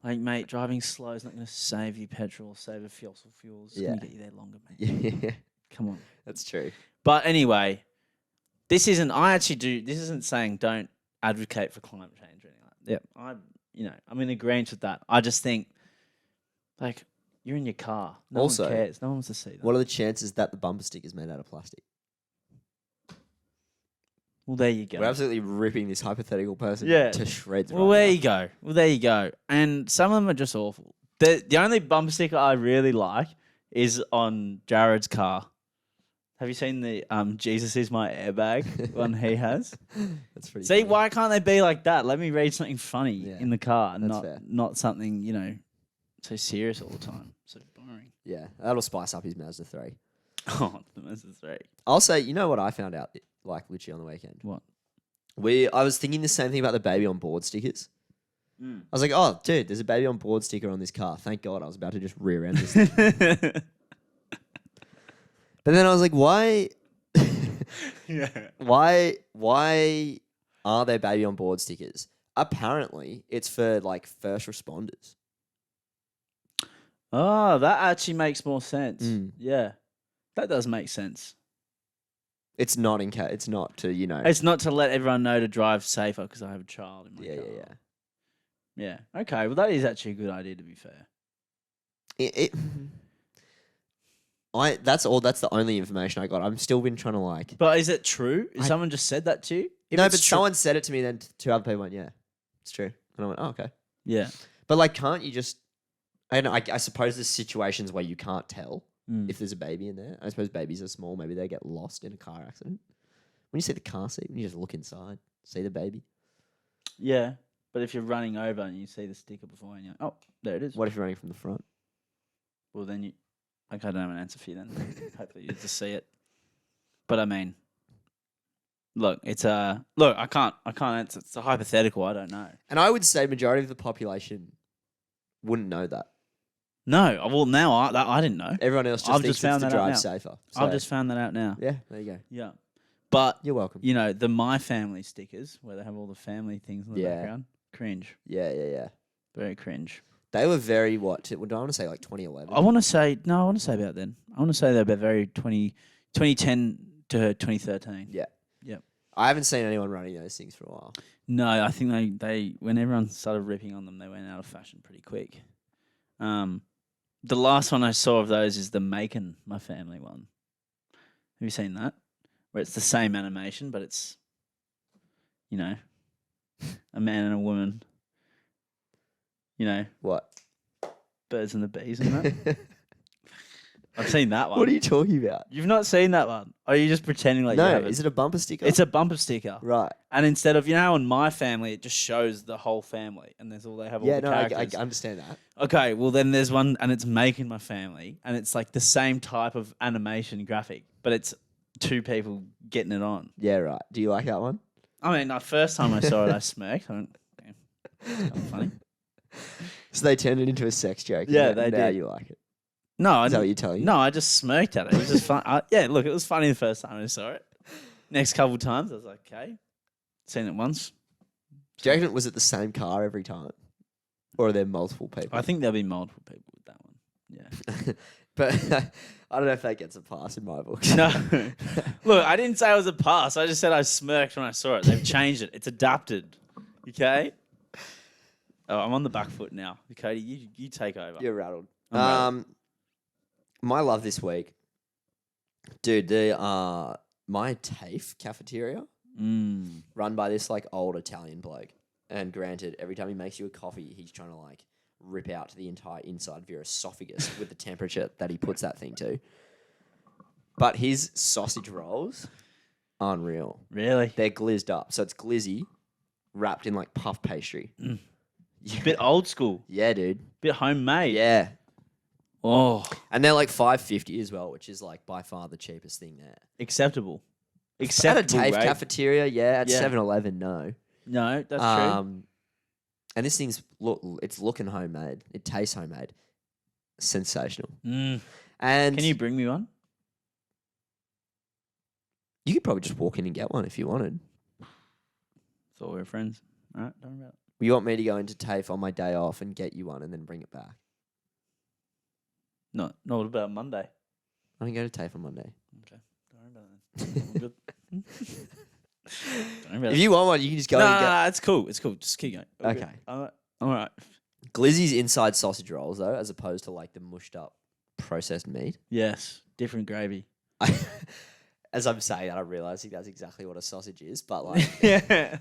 S2: Like, mate, driving slow is not going to save you petrol, save you fossil fuels. It's going to get you there longer, mate.
S1: Yeah.
S2: Come on.
S1: That's true.
S2: But anyway, this isn't saying don't advocate for climate change or anything like that. Yeah, I'm in agreement with that. I just think, like, you're in your car. No
S1: Also,
S2: one cares. No one wants to see that.
S1: What are the chances that the bumper sticker is made out of plastic?
S2: Well, there you go.
S1: We're absolutely ripping this hypothetical person
S2: Yeah.
S1: to shreds.
S2: Well, there you go. And some of them are just awful. The only bumper sticker I really like is on Jared's car. Have you seen the Jesus is my airbag one he has?
S1: That's pretty.
S2: See,
S1: funny.
S2: why can't they be like that? Let me read something funny
S1: Yeah,
S2: in the car, and
S1: that's fair.
S2: not something so serious all the time. So boring.
S1: Yeah, that'll spice up his Mazda 3.
S2: Oh, the Mazda 3.
S1: I'll say, you know what I found out, like literally on the weekend?
S2: What?
S1: I was thinking the same thing about the baby on board stickers. I was like, oh, dude, there's a baby on board sticker on this car. Thank God I was about to just rear end this thing. But then I was like, why?
S2: Yeah.
S1: Why are there baby on board stickers? Apparently, it's for like first responders.
S2: Oh, that actually makes more sense.
S1: Mm.
S2: Yeah, that does make sense.
S1: It's not in case. It's not to
S2: It's not to let everyone know to drive safer because I have a child in my car. Yeah. Okay. Well, that is actually a good idea. To be fair.
S1: That's the only information I got. I'm still been trying to like.
S2: But is it true? Someone just said that to you? If
S1: No,
S2: it's
S1: but
S2: true-
S1: someone said it to me. Then two other people went, "Yeah, it's true," and I went, "Oh, okay."
S2: Yeah.
S1: But like, can't you just? I don't know. I suppose there's situations where you can't tell if there's a baby in there. I suppose babies are small. Maybe they get lost in a car accident. When you see the car seat, when you just look inside, see the baby.
S2: Yeah. But if you're running over and you see the sticker before, and you're like, oh, there it is.
S1: What if you're running from the front?
S2: Well, then I don't have an answer for you then. Hopefully you just see it. But I mean, look, I can't answer. It's a hypothetical. I don't know.
S1: And I would say majority of the population wouldn't know that.
S2: No, well now I didn't know.
S1: Everyone else just
S2: I've
S1: thinks
S2: just found
S1: it's to
S2: that out
S1: drive
S2: now.
S1: safer.
S2: I've
S1: So,
S2: just found that out now.
S1: yeah, there you go.
S2: Yeah, but
S1: You're welcome.
S2: the My Family stickers where they have all the family things in the
S1: Yeah.
S2: background, cringe,
S1: Yeah.
S2: very cringe.
S1: They were very what? Do I want to say like 2011?
S2: I want to say about then. I want to say they're about very 2010 to 2013.
S1: Yeah.
S2: Yep.
S1: I haven't seen anyone running those things for a while.
S2: No, I think they when everyone started ripping on them, they went out of fashion pretty quick. The last one I saw of those is the Macon My Family one. Have you seen that? Where it's the same animation, but it's a man and a woman.
S1: What?
S2: Birds and the bees and that. I've seen that one.
S1: What are you talking about?
S2: You've not seen that one? Or are you just pretending like you
S1: No,
S2: haven't?
S1: is it a bumper sticker?
S2: It's a bumper sticker.
S1: Right.
S2: And instead of, how in My Family, it just shows the whole family. And they have all
S1: Yeah,
S2: the
S1: no,
S2: characters.
S1: I understand that.
S2: Okay, well then there's one, and it's Making My Family. And it's like the same type of animation graphic. But it's two people getting it on.
S1: Yeah, right. Do you like that one?
S2: I mean, the first time I saw it, I smirked. I went, damn, that's kind of funny.
S1: So they turned it into a sex joke.
S2: Yeah,
S1: and
S2: they
S1: now
S2: did.
S1: you like it.
S2: No,
S1: Is that what you're telling me?
S2: No, I just smirked at it. It was just fun. Look, it was funny the first time I saw it. Next couple of times, I was like, okay. Seen it once.
S1: Do you reckon it was at the same car every time? Or are there multiple people?
S2: I think there'll be multiple people with that one. Yeah.
S1: But I don't know if that gets a pass in my book.
S2: No. Look, I didn't say it was a pass. I just said I smirked when I saw it. They've changed it. It's adapted. Okay? Oh, I'm on the back foot now. Kody, you take over.
S1: You're rattled.
S2: I'm rattled.
S1: My love this week, dude. My TAFE cafeteria, run by this like old Italian bloke. And granted, every time he makes you a coffee, he's trying to like rip out the entire inside of your esophagus with the temperature that he puts that thing to. But his sausage rolls, unreal.
S2: Really?
S1: They're glizzed up, so it's glizzy, wrapped in like puff pastry.
S2: A bit old school.
S1: Yeah, dude.
S2: Bit homemade.
S1: Yeah.
S2: Oh.
S1: And they're like $5.50 as well, which is like by far the cheapest thing there.
S2: Acceptable.
S1: At a
S2: Acceptable,
S1: TAFE
S2: right?
S1: cafeteria, yeah. At
S2: Yeah.
S1: 7-Eleven, no.
S2: No, that's true.
S1: And this thing's it's looking homemade. It tastes homemade. Sensational. And
S2: Can you bring me one?
S1: you could probably just walk in and get one if you wanted.
S2: Thought we were friends. All right, don't worry about it.
S1: You want me to go into TAFE on my day off and get you one and then bring it back?
S2: No, what about Monday?
S1: I can go to TAFE on Monday.
S2: Okay, don't worry about it. All good. Don't worry about
S1: If
S2: it.
S1: you want one, you can just go
S2: No,
S1: and get.
S2: no, it's cool. It's cool. Just keep going. All good.
S1: Okay.
S2: All right.
S1: Glizzy's inside sausage rolls though, as opposed to like the mushed up processed meat.
S2: Yes, different gravy.
S1: As I'm saying that, I'm realizing that's exactly what a sausage is, but like
S2: Yeah.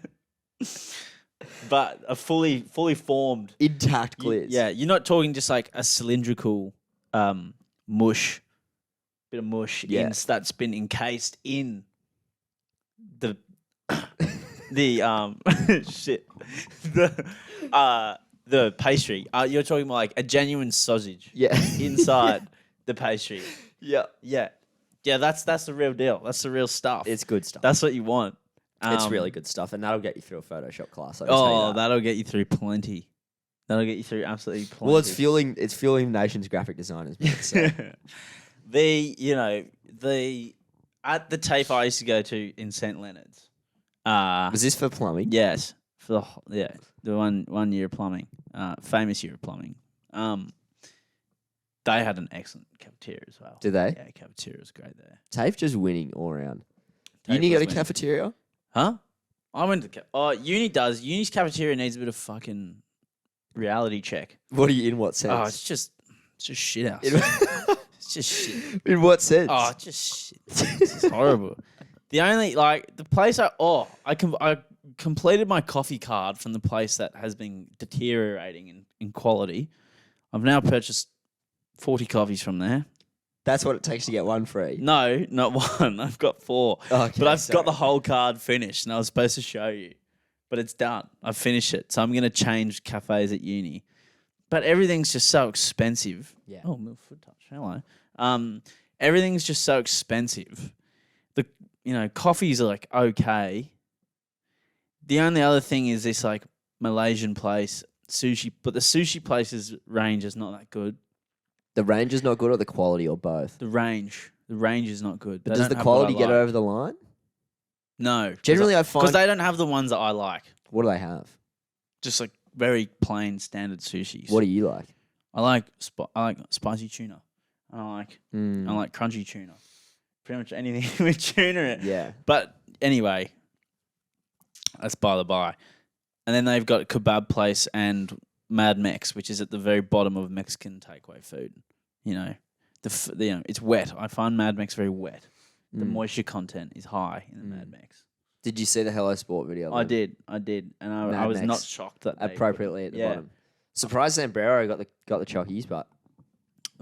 S2: But a fully formed.
S1: intact glizz.
S2: Yeah, you're not talking just like a cylindrical mush bit of mush
S1: Yeah.
S2: that's been encased in the the shit the pastry. You're talking about like a genuine sausage
S1: Yeah.
S2: inside the pastry.
S1: Yeah.
S2: Yeah, yeah. That's the real deal. That's the real stuff.
S1: It's good stuff.
S2: That's what you want.
S1: It's really good stuff, and that'll get you through a Photoshop class. I'll just tell you
S2: Oh,
S1: that.
S2: that'll get you through plenty. That'll get you through absolutely plenty.
S1: Well, it's fueling nation's graphic designers. Man, so.
S2: At the TAFE I used to go to in St Leonard's.
S1: Was this for plumbing?
S2: Yes, for the one year of plumbing, famous year of plumbing. They had an excellent cafeteria as well.
S1: Did they?
S2: Yeah, cafeteria was great there.
S1: TAFE just winning all around.
S2: TAFE
S1: Uni got
S2: was
S1: a
S2: winning.
S1: cafeteria?
S2: Huh? I went to uni does. Uni's cafeteria needs a bit of fucking reality check.
S1: What are you in? What sense?
S2: Oh, it's just shit house. It's just shit.
S1: In what sense?
S2: Oh, it's just shit. This is horrible. The only the place I completed my coffee card from the place that has been deteriorating in quality. I've now purchased 40 coffees from there.
S1: That's what it takes to get one free.
S2: No, not one. I've got 4.
S1: Okay,
S2: but I've
S1: sorry.
S2: got the whole card finished, and I was supposed to show you. But it's done. I've finished it. So I'm going to change cafes at uni. But everything's just so expensive.
S1: Yeah.
S2: Oh, little foot touch. Hello. Everything's just so expensive. Coffees are like okay. The only other thing is this like Malaysian place, sushi, but the sushi place's range is not that good.
S1: The range is not good, or the quality, or both?
S2: The range is not good.
S1: But
S2: They
S1: does
S2: don't
S1: the
S2: have what I
S1: quality get
S2: like.
S1: over the line?
S2: No.
S1: Generally, I
S2: because
S1: find...
S2: they don't have the ones that I like.
S1: What do they have?
S2: Just like very plain standard sushis.
S1: What do you like?
S2: I like spicy tuna. And I like
S1: Mm.
S2: crunchy tuna. Pretty much anything with tuna in it.
S1: Yeah.
S2: But anyway, that's by the by. And then they've got kebab place and Mad Mex, which is at the very bottom of Mexican takeaway food. It's wet. I find Mad Mex very wet. The moisture content is high in the Mad Mex.
S1: Did you see the Hello Sport video?
S2: I did, and I was
S1: Mex.
S2: not shocked that they
S1: Appropriately at the bottom. Surprised Zambrero got the chockies, but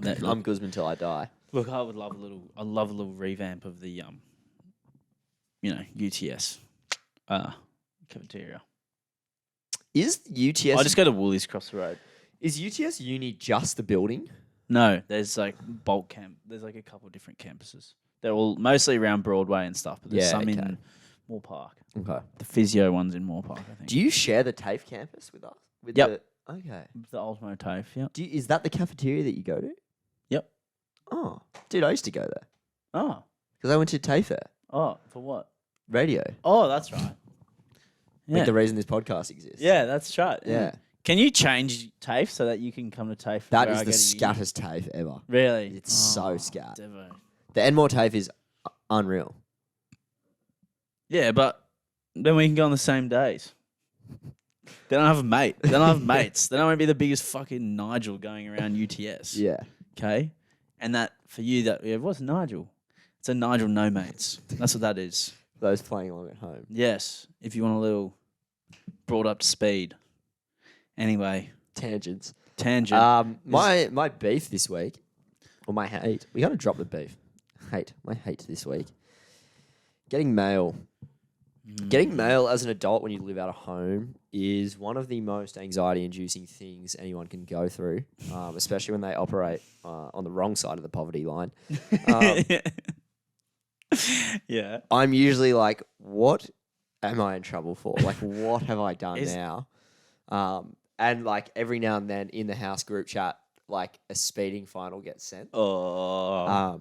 S1: I'm Guzman till I die.
S2: Look, I love a little revamp of the UTS cafeteria.
S1: Is UTS...
S2: I just go to Woolies across the road.
S1: Is UTS Uni just the building?
S2: No, there's like bulk camp. There's like a couple of different campuses. They're all mostly around Broadway and stuff, but there's some in Moore Park.
S1: Okay.
S2: The physio one's in Moore Park, I think.
S1: Do you share the TAFE campus with us?
S2: Yep.
S1: Okay.
S2: The Ultimo TAFE, yeah.
S1: Is that the cafeteria that you go to?
S2: Yep.
S1: Oh, dude, I used to go there
S2: Oh.
S1: because I went to TAFE there.
S2: Oh, for what?
S1: Radio.
S2: Oh, that's right.
S1: Like
S2: Yeah.
S1: the reason this podcast exists.
S2: Yeah, that's right.
S1: Yeah.
S2: Can you change TAFE so that you can come to TAFE?
S1: That
S2: where
S1: is
S2: I
S1: the
S2: go to uni?
S1: scattest TAFE ever.
S2: Really?
S1: It's so scat.
S2: Devo.
S1: The Enmore TAFE is unreal.
S2: Yeah, but then we can go on the same days. They don't have a mate. They don't have mates. They don't want to be the biggest fucking Nigel going around UTS.
S1: Yeah.
S2: Okay? And that, for you, what's Nigel? It's a Nigel no mates. That's what that is.
S1: Those playing along at home.
S2: Yes, if you want a little brought up to speed. Anyway,
S1: Tangents.
S2: tangent.
S1: My beef this week, or my hate. We got to drop the beef. My hate this week. Getting mail. Getting mail as an adult when you live out of home is one of the most anxiety-inducing things anyone can go through, especially when they operate on the wrong side of the poverty line.
S2: Yeah.
S1: I'm usually like, what am I in trouble for? Like, what have I done now? And like every now and then in the house group chat, like a speeding fine will get sent.
S2: Oh.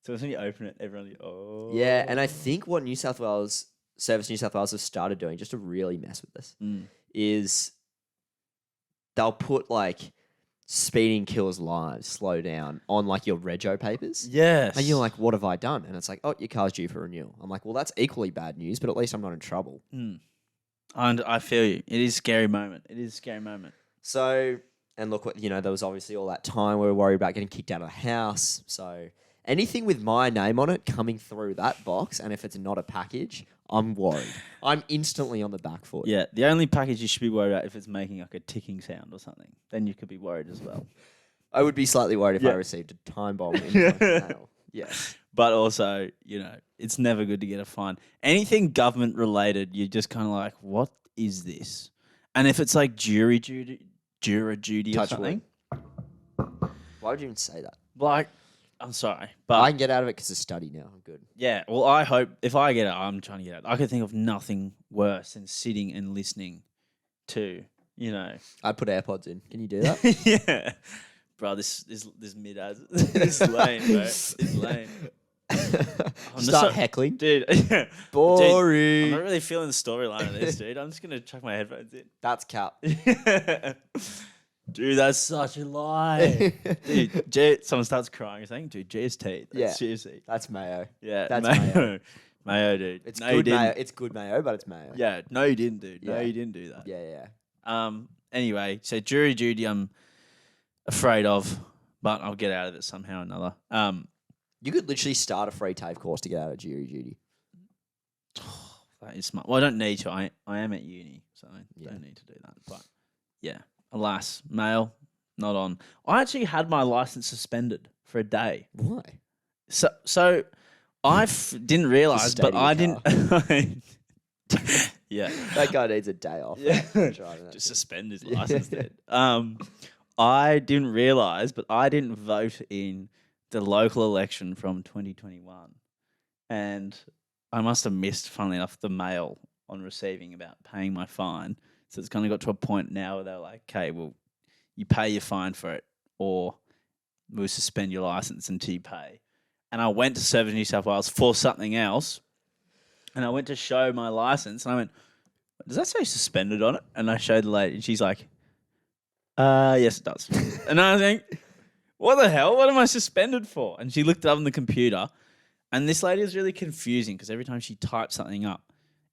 S2: So when you open it, everyone's like, oh.
S1: Yeah, and I think what Service New South Wales have started doing, just to really mess with this, is they'll put like speeding kills lives, slow down on like your rego papers.
S2: Yes.
S1: And you're like, what have I done? And it's like, oh, your car's due for renewal. I'm like, well, that's equally bad news, but at least I'm not in trouble.
S2: And I feel you. It is a scary moment.
S1: So, and look, there was obviously all that time we were worried about getting kicked out of the house. So anything with my name on it coming through that box, and if it's not a package, I'm worried. I'm instantly on the back foot.
S2: Yeah. The only package you should be worried about if it's making like a ticking sound or something. Then you could be worried as well.
S1: I would be slightly worried if I received a time bomb in my mail. Yes.
S2: But also, it's never good to get a fine. Anything government related, you're just kind of like, what is this? And if it's like juror duty or
S1: Touch
S2: something,
S1: Why would you even say that?
S2: like, I'm sorry, but
S1: I can get out of it because it's study now. I'm good.
S2: yeah. Well, I hope if I get out, I'm trying to get out. I could think of nothing worse than sitting and listening to,
S1: I'd put AirPods in. Can you do that?
S2: yeah, bro. This mid as this is lame, bro. It's lame.
S1: Start heckling.
S2: Dude.
S1: Boring.
S2: I'm not really feeling the storyline of this, dude. I'm just gonna chuck my headphones in.
S1: That's cap.
S2: Dude, that's such a lie. Dude, someone starts crying or something. Dude, GST. That's GST.
S1: That's mayo.
S2: Yeah,
S1: That's
S2: mayo. Mayo, dude.
S1: It's
S2: no,
S1: good mayo. It's good mayo, but it's mayo.
S2: Yeah, no, you didn't, dude. No,
S1: Yeah.
S2: you didn't do that.
S1: Yeah.
S2: Anyway, so jury duty, I'm afraid of, but I'll get out of it somehow or another.
S1: You could literally start a free TAFE course to get out of jury duty.
S2: That is smart. Well, I don't need to. I am at uni, so I don't need to do that. But yeah, alas, male, not on. I actually had my license suspended for a day.
S1: Why?
S2: So I didn't realize, but I didn't. Yeah,
S1: that guy needs a day off.
S2: Yeah, just suspend his license. Dude. I didn't realize, but I didn't vote in the local election from 2021, and I must have missed, funnily enough, the mail on receiving about paying my fine. So it's kind of got to a point now where they're like, okay, well, you pay your fine for it, or we'll suspend your license until you pay. And I went to Service New South Wales for something else, and I went to show my license, and I went, does that say suspended on it? And I showed the lady, and she's like, yes, it does. And I was like, what the hell? What am I suspended for? And she looked it up on the computer, and this lady was really confusing because every time she typed something up,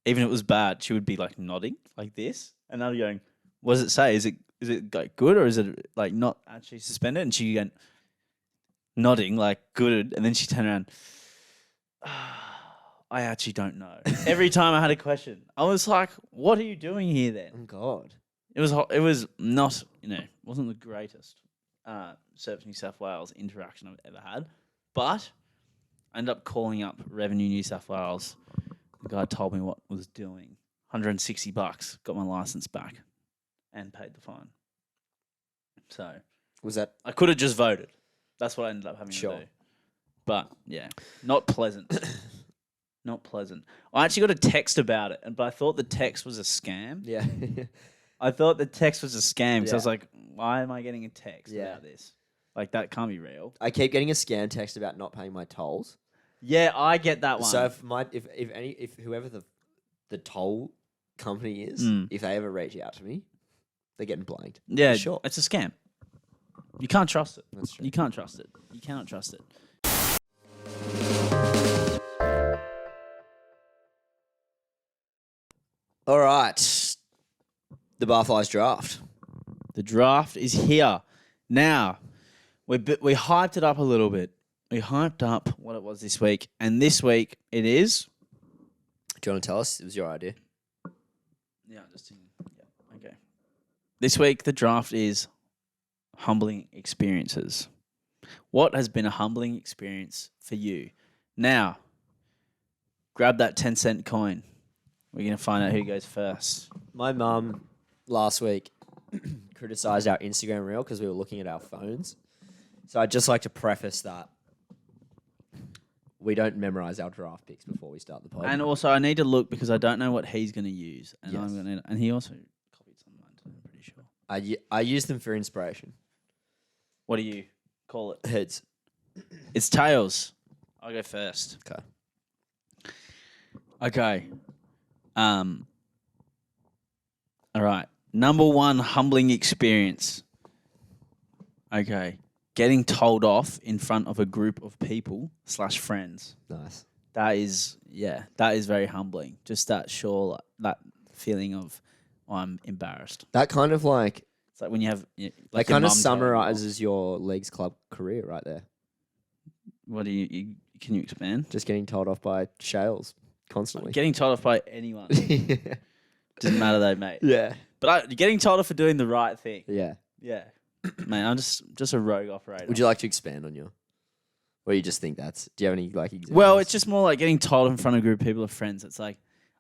S2: even if it was bad, she would be like nodding like this, and I'd be going, what does it say? Is it like good, or is it like not actually suspended? And she went nodding like good, and then she turned around. I actually don't know. Every time I had a question, I was like, what are you doing here then?
S1: Oh, God.
S2: It was not, wasn't the greatest Service New South Wales interaction I've ever had. But I ended up calling up Revenue New South Wales. The guy told me what I was doing. $160, got my license back and paid the fine. So
S1: Was that?
S2: I could have just voted. That's what I ended up having to
S1: Sure.
S2: do. But yeah, not pleasant. Not pleasant. I actually got a text about it, but I thought the text was a scam.
S1: Yeah.
S2: I thought the text was a scam because I
S1: Yeah.
S2: was like, why am I getting a text
S1: Yeah.
S2: about this? Like, that can't be real.
S1: I keep getting a scam text about not paying my tolls.
S2: Yeah, I get that one.
S1: So if whoever the toll company is, if they ever reach out to me, they're getting blanked.
S2: yeah,
S1: Sure.
S2: it's a scam. You can't trust it.
S1: That's true.
S2: You can't trust it. You cannot trust it.
S1: All right. The Barflies draft.
S2: The draft is here. Now, we hyped it up a little bit. We hyped up what it was this week. And this week, it is...
S1: Do you want to tell us? It was your idea.
S2: Yeah, okay. This week, the draft is humbling experiences. What has been a humbling experience for you? Now, grab that 10-cent coin. We're going to find out who goes first.
S1: My mum last week criticized our Instagram reel because we were looking at our phones. So I'd just like to preface that we don't memorize our draft picks before we start the pod.
S2: And also, I need to look because I don't know what he's going to use. And
S1: Yes.
S2: and he also copied some of mine too, I'm pretty sure.
S1: I use them for inspiration.
S2: What do you call it?
S1: Heads.
S2: It's tails. I'll go first. Okay. All right. Number one humbling experience. Okay. Getting told off in front of a group of people / friends.
S1: Nice.
S2: That is very humbling. Just that that feeling of I'm embarrassed.
S1: That kind of like
S2: It's like when you have
S1: that
S2: like your
S1: kind of
S2: mum telling you off.
S1: summarizes your leagues club career right there.
S2: What do you can you expand?
S1: Just getting told off by Shales constantly.
S2: Getting told off by anyone. Doesn't matter though, mate.
S1: Yeah.
S2: But getting told off for doing the right thing.
S1: Yeah.
S2: Yeah. Mate, I'm just a rogue operator.
S1: Would you like to expand on your Or you just think that's... Do you have any like examples?
S2: Well, it's just more like getting told in front of a group of people of friends. It's like,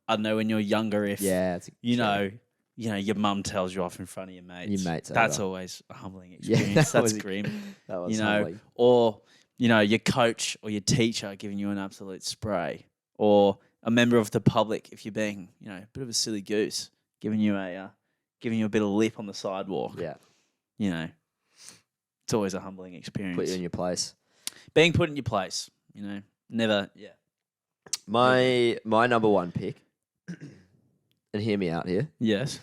S2: I don't know, when you're younger, if you know, your mum tells you off in front of your mates.
S1: Your mates
S2: That's
S1: over.
S2: always a humbling
S1: Yeah,
S2: experience.
S1: that
S2: That's
S1: was-
S2: grim.
S1: That was
S2: Humbling. Or your coach or your teacher giving you an absolute spray, or a member of the public, if you're being a bit of a silly goose, giving you a bit of lip on the sidewalk.
S1: Yeah.
S2: It's always a humbling experience.
S1: Put you in your place.
S2: Being put in your place. Never. Yeah.
S1: My number one pick, and hear me out here,
S2: Yes.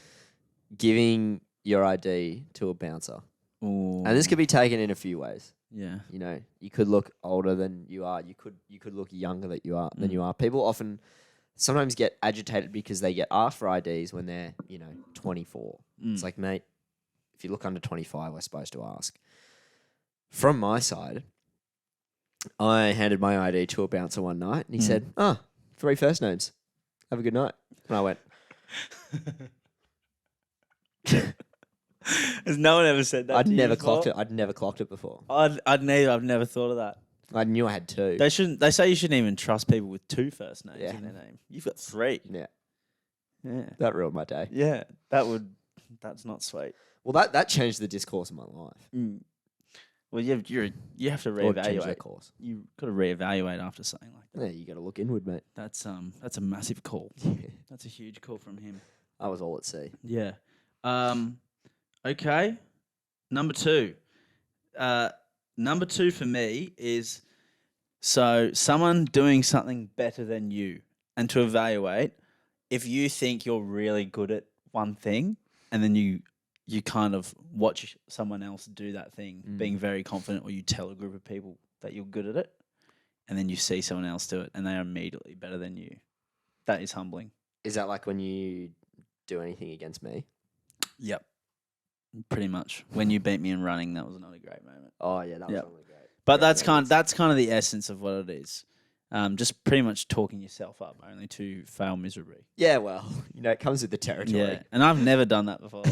S1: giving your ID to a bouncer.
S2: Ooh.
S1: And this could be taken in a few ways.
S2: Yeah.
S1: You could look older than you are. You could look younger than you are. People often sometimes get agitated because they get asked for IDs when they're 24. It's like, mate, if you look under 25, we're supposed to ask. From my side, I handed my ID to a bouncer one night, and he said, 3 first names. Have a good night. And I went,
S2: Has no one ever said that?
S1: I'd
S2: to you
S1: never
S2: before?
S1: clocked it. I'd never clocked it before.
S2: I've never thought of that.
S1: I knew I had 2.
S2: They shouldn't. They say you shouldn't even trust people with 2 first names
S1: Yeah.
S2: in their name. You've got 3.
S1: Yeah,
S2: Yeah.
S1: that ruined my day.
S2: Yeah. That's not sweet.
S1: Well, that changed the discourse of my life.
S2: Well, you have to
S1: Or changed
S2: reevaluate.
S1: their course.
S2: You got to reevaluate after something like that.
S1: Yeah, you got to look inward, mate.
S2: That's a massive call. That's a huge call from him.
S1: I was all at sea.
S2: Yeah. Okay. Number 2. Number 2 for me is someone doing something better than you, and to evaluate if you think you're really good at one thing, and then you kind of watch someone else do that thing, being very confident, or you tell a group of people that you're good at it, and then you see someone else do it and they are immediately better than you. That is humbling.
S1: Is that like when you do anything against me?
S2: Yep. Pretty much. When you beat me in running, that was not a great moment.
S1: Oh yeah, that was
S2: Yep.
S1: only great.
S2: But
S1: Great
S2: that's
S1: moments.
S2: kind of the essence of what it is. Just pretty much talking yourself up only to fail miserably.
S1: Yeah, well, it comes with the territory.
S2: Yeah, and I've never done that before,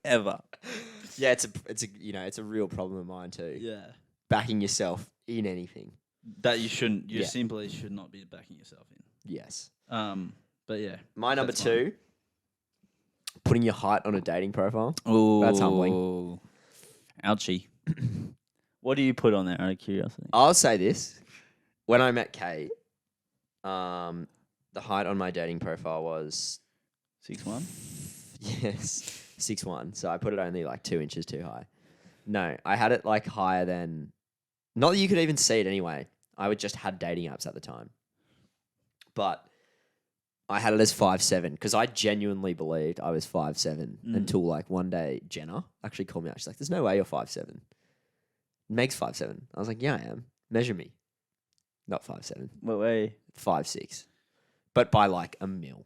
S2: ever.
S1: Yeah, it's a real problem of mine too.
S2: Yeah,
S1: Backing yourself in anything.
S2: that you shouldn't. You
S1: Yeah.
S2: simply should not be backing yourself in.
S1: Yes.
S2: But yeah,
S1: My number
S2: That's
S1: 2, putting your height on a dating profile.
S2: Ooh,
S1: That's humbling.
S2: Ouchie. What do you put on there? Out of curiosity.
S1: I'll say this: when I met Kate, the height on my dating profile was
S2: 6'1".
S1: yes 6'1". So I put it only like 2 inches too high. No, I had it like higher than. Not that you could even see it anyway. I would just had dating apps at the time, but I had it as 5'7" because I genuinely believed I was 5'7" until like one day Jenna actually called me out. She's like, "There's no way you're 5'7". Meg's 5'7". I was like, "Yeah, I am. Measure me." Not 5'7",
S2: What way?
S1: 5'6", but by like a mil.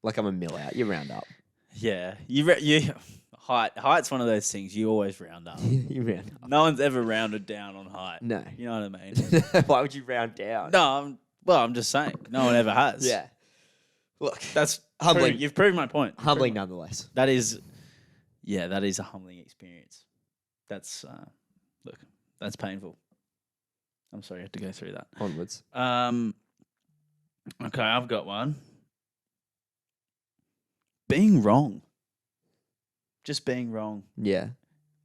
S1: Like I'm a mil out. You round up.
S2: Yeah, you height's one of those things you always round up.
S1: You round up.
S2: No one's ever rounded down on height.
S1: No.
S2: You know what I mean?
S1: Why would you round down?
S2: No, I'm just saying. No one ever has.
S1: Yeah. Look,
S2: That's
S1: Humbling.
S2: You've proven my point.
S1: humbling nonetheless.
S2: That is a humbling experience. That's look, that's painful. I'm sorry you had to go through that.
S1: Onwards.
S2: Okay, I've got one. Being wrong. Just being wrong.
S1: Yeah.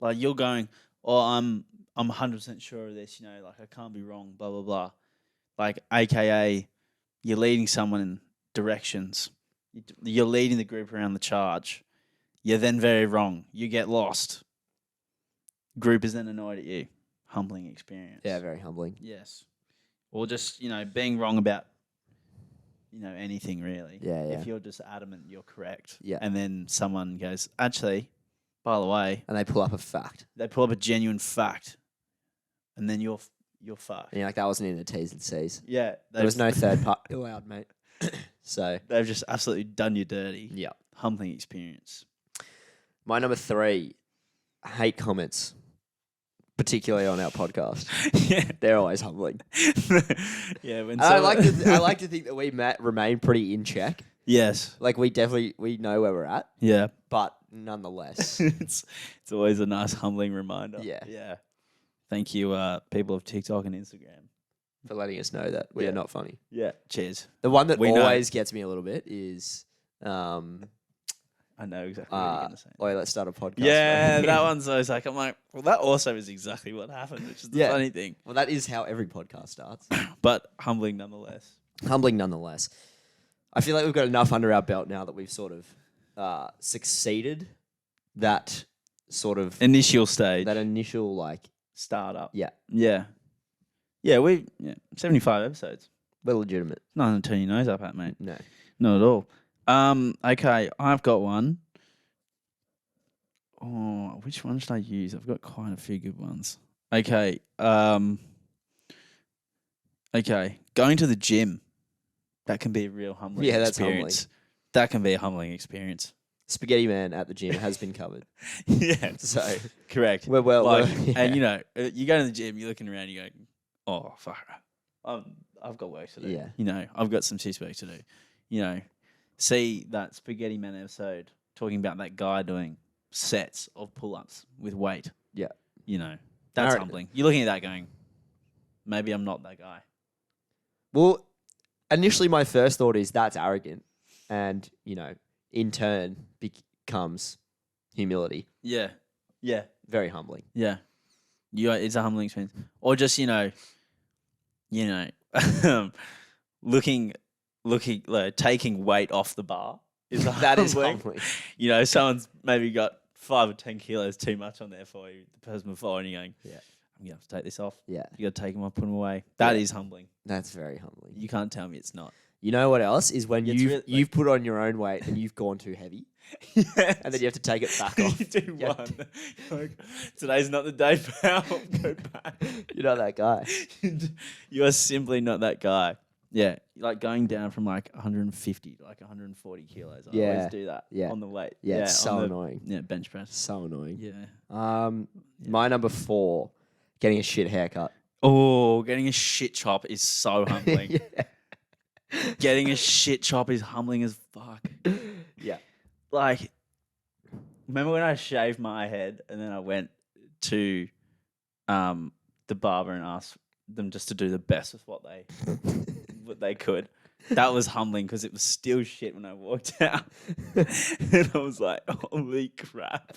S2: Like you're going, oh, I'm 100% sure of this, like I can't be wrong, blah, blah, blah. Like, AKA, you're leading someone in directions. You're leading the group around the charge. You're then very wrong. You get lost. Group is then annoyed at you. Humbling experience.
S1: Yeah, very humbling.
S2: Yes. Or just, being wrong about, anything really.
S1: Yeah, yeah.
S2: If you're just adamant you're correct.
S1: Yeah.
S2: And then someone goes, actually, by the way,
S1: And they pull up a fact.
S2: they pull up a genuine fact, and then you're fucked.
S1: And you're like, that wasn't in the T's and C's.
S2: Yeah.
S1: There was no third party allowed, mate. So,
S2: They've just absolutely done you dirty.
S1: yeah.
S2: Humbling experience.
S1: My number 3, hate comments, particularly on our podcast.
S2: Yeah.
S1: They're always humbling.
S2: Yeah. When
S1: And I like to think that we remain pretty in check.
S2: Yes.
S1: Like we know where we're at,
S2: Yeah.
S1: but nonetheless,
S2: it's always a nice humbling reminder.
S1: Yeah.
S2: Yeah. Thank you, people of TikTok and Instagram.
S1: For letting us know that we are not funny.
S2: Yeah. Cheers.
S1: The one that
S2: We know.
S1: always gets me a little bit is,
S2: I know exactly what you're going to say.
S1: "Oi, let's start a podcast."
S2: Yeah,
S1: right?
S2: that one's always like, I'm like, well, that also is exactly what happened, which is the funny thing.
S1: Well, that is how every podcast starts.
S2: But humbling nonetheless.
S1: Humbling nonetheless. I feel like we've got enough under our belt now that we've sort of succeeded that sort of
S2: Initial stage.
S1: that initial
S2: Startup.
S1: yeah,
S2: Yeah. 75 episodes.
S1: we're legitimate.
S2: Nothing to turn your nose up at, mate.
S1: No.
S2: Not at all. Okay, I've got one. Oh, which one should I use? I've got quite a few good ones. Okay. Okay. Going to the gym. That can be a real humbling
S1: That's
S2: experience. That can be a humbling experience.
S1: Spaghetti Man at the gym has been covered.
S2: Yeah.
S1: So
S2: correct.
S1: we're well,
S2: and you go to the gym, you're looking around, you go, oh fuck, I've got work to do.
S1: Yeah.
S2: I've got some shit work to do. See that Spaghetti Man episode talking about that guy doing sets of pull-ups with weight.
S1: Yeah.
S2: That's humbling. You're looking at that going, maybe I'm not that guy.
S1: Well, initially my first thought is that's arrogant, and in turn becomes humility.
S2: Yeah. Yeah.
S1: Very humbling.
S2: Yeah. It's a humbling experience. Or just, looking like taking weight off the bar is
S1: That is humbling.
S2: Someone's maybe got 5 or 10 kilos too much on there for you, the person before, and you're going,
S1: yeah,
S2: I'm gonna have to take this off.
S1: Yeah.
S2: You gotta take them off, put them away. That is humbling.
S1: That's very humbling.
S2: You can't tell me it's not.
S1: You know what else is when
S2: It's
S1: you've put on your own weight and you've gone too heavy,
S2: Yes.
S1: and then you have to take it back off.
S2: You do
S1: Yeah.
S2: one. Like, today's not the day, pal. Go back.
S1: You're not that guy.
S2: You are simply not that guy. Yeah, like going down from like 150 to like 140 kilos. I always do that on the weight.
S1: Yeah, it's so annoying.
S2: Yeah, bench press.
S1: So annoying.
S2: Yeah.
S1: My number 4, getting a shit haircut.
S2: Oh, getting a shit chop is so humbling.
S1: Yeah.
S2: Getting a shit chop is humbling as fuck.
S1: Yeah.
S2: Like, remember when I shaved my head and then I went to the barber and asked them just to do the best with what they could. That was humbling because it was still shit when I walked out. And I was like, holy crap.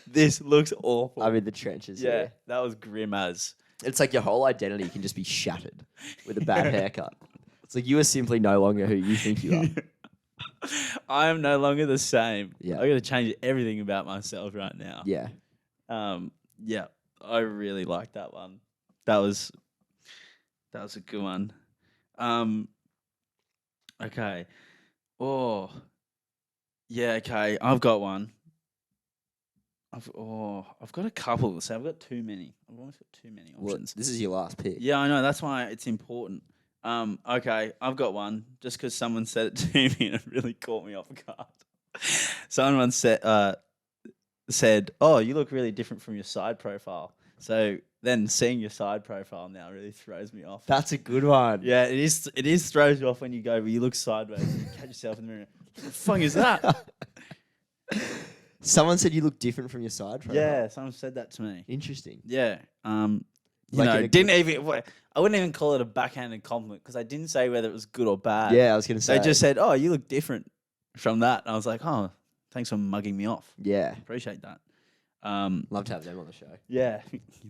S2: This looks awful.
S1: I'm in the trenches.
S2: Yeah, that was grim as.
S1: It's like your whole identity can just be shattered with a bad haircut. It's like you are simply no longer who you think you are.
S2: I am no longer the same.
S1: Yeah.
S2: I got to change everything about myself right now.
S1: Yeah.
S2: Yeah, I really like that one. That was a good one. Okay. Oh. Yeah, okay. I've got one. I've got a couple. So I've got too many. I've almost got too many options.
S1: Well, this is your last pick.
S2: Yeah, I know. That's why it's important. Okay, I've got one. Just because someone said it to me and it really caught me off guard. Someone said, "Oh, you look really different from your side profile." So then seeing your side profile now really throws me off.
S1: That's a good one.
S2: Yeah, it is. It is throws you off when you go, but you look sideways and you catch yourself in the mirror. What the fuck is that?
S1: Someone said you look different from your side profile.
S2: Yeah, someone said that to me.
S1: Interesting.
S2: Yeah.
S1: Like
S2: Didn't even. I wouldn't even call it a backhanded compliment because I didn't say whether it was good or bad.
S1: Yeah, I was going to say.
S2: They just said, "Oh, you look different from that," and I was like, "Oh, thanks for mugging me off.
S1: Yeah.
S2: Appreciate that."
S1: Love to have them on the show.
S2: Yeah,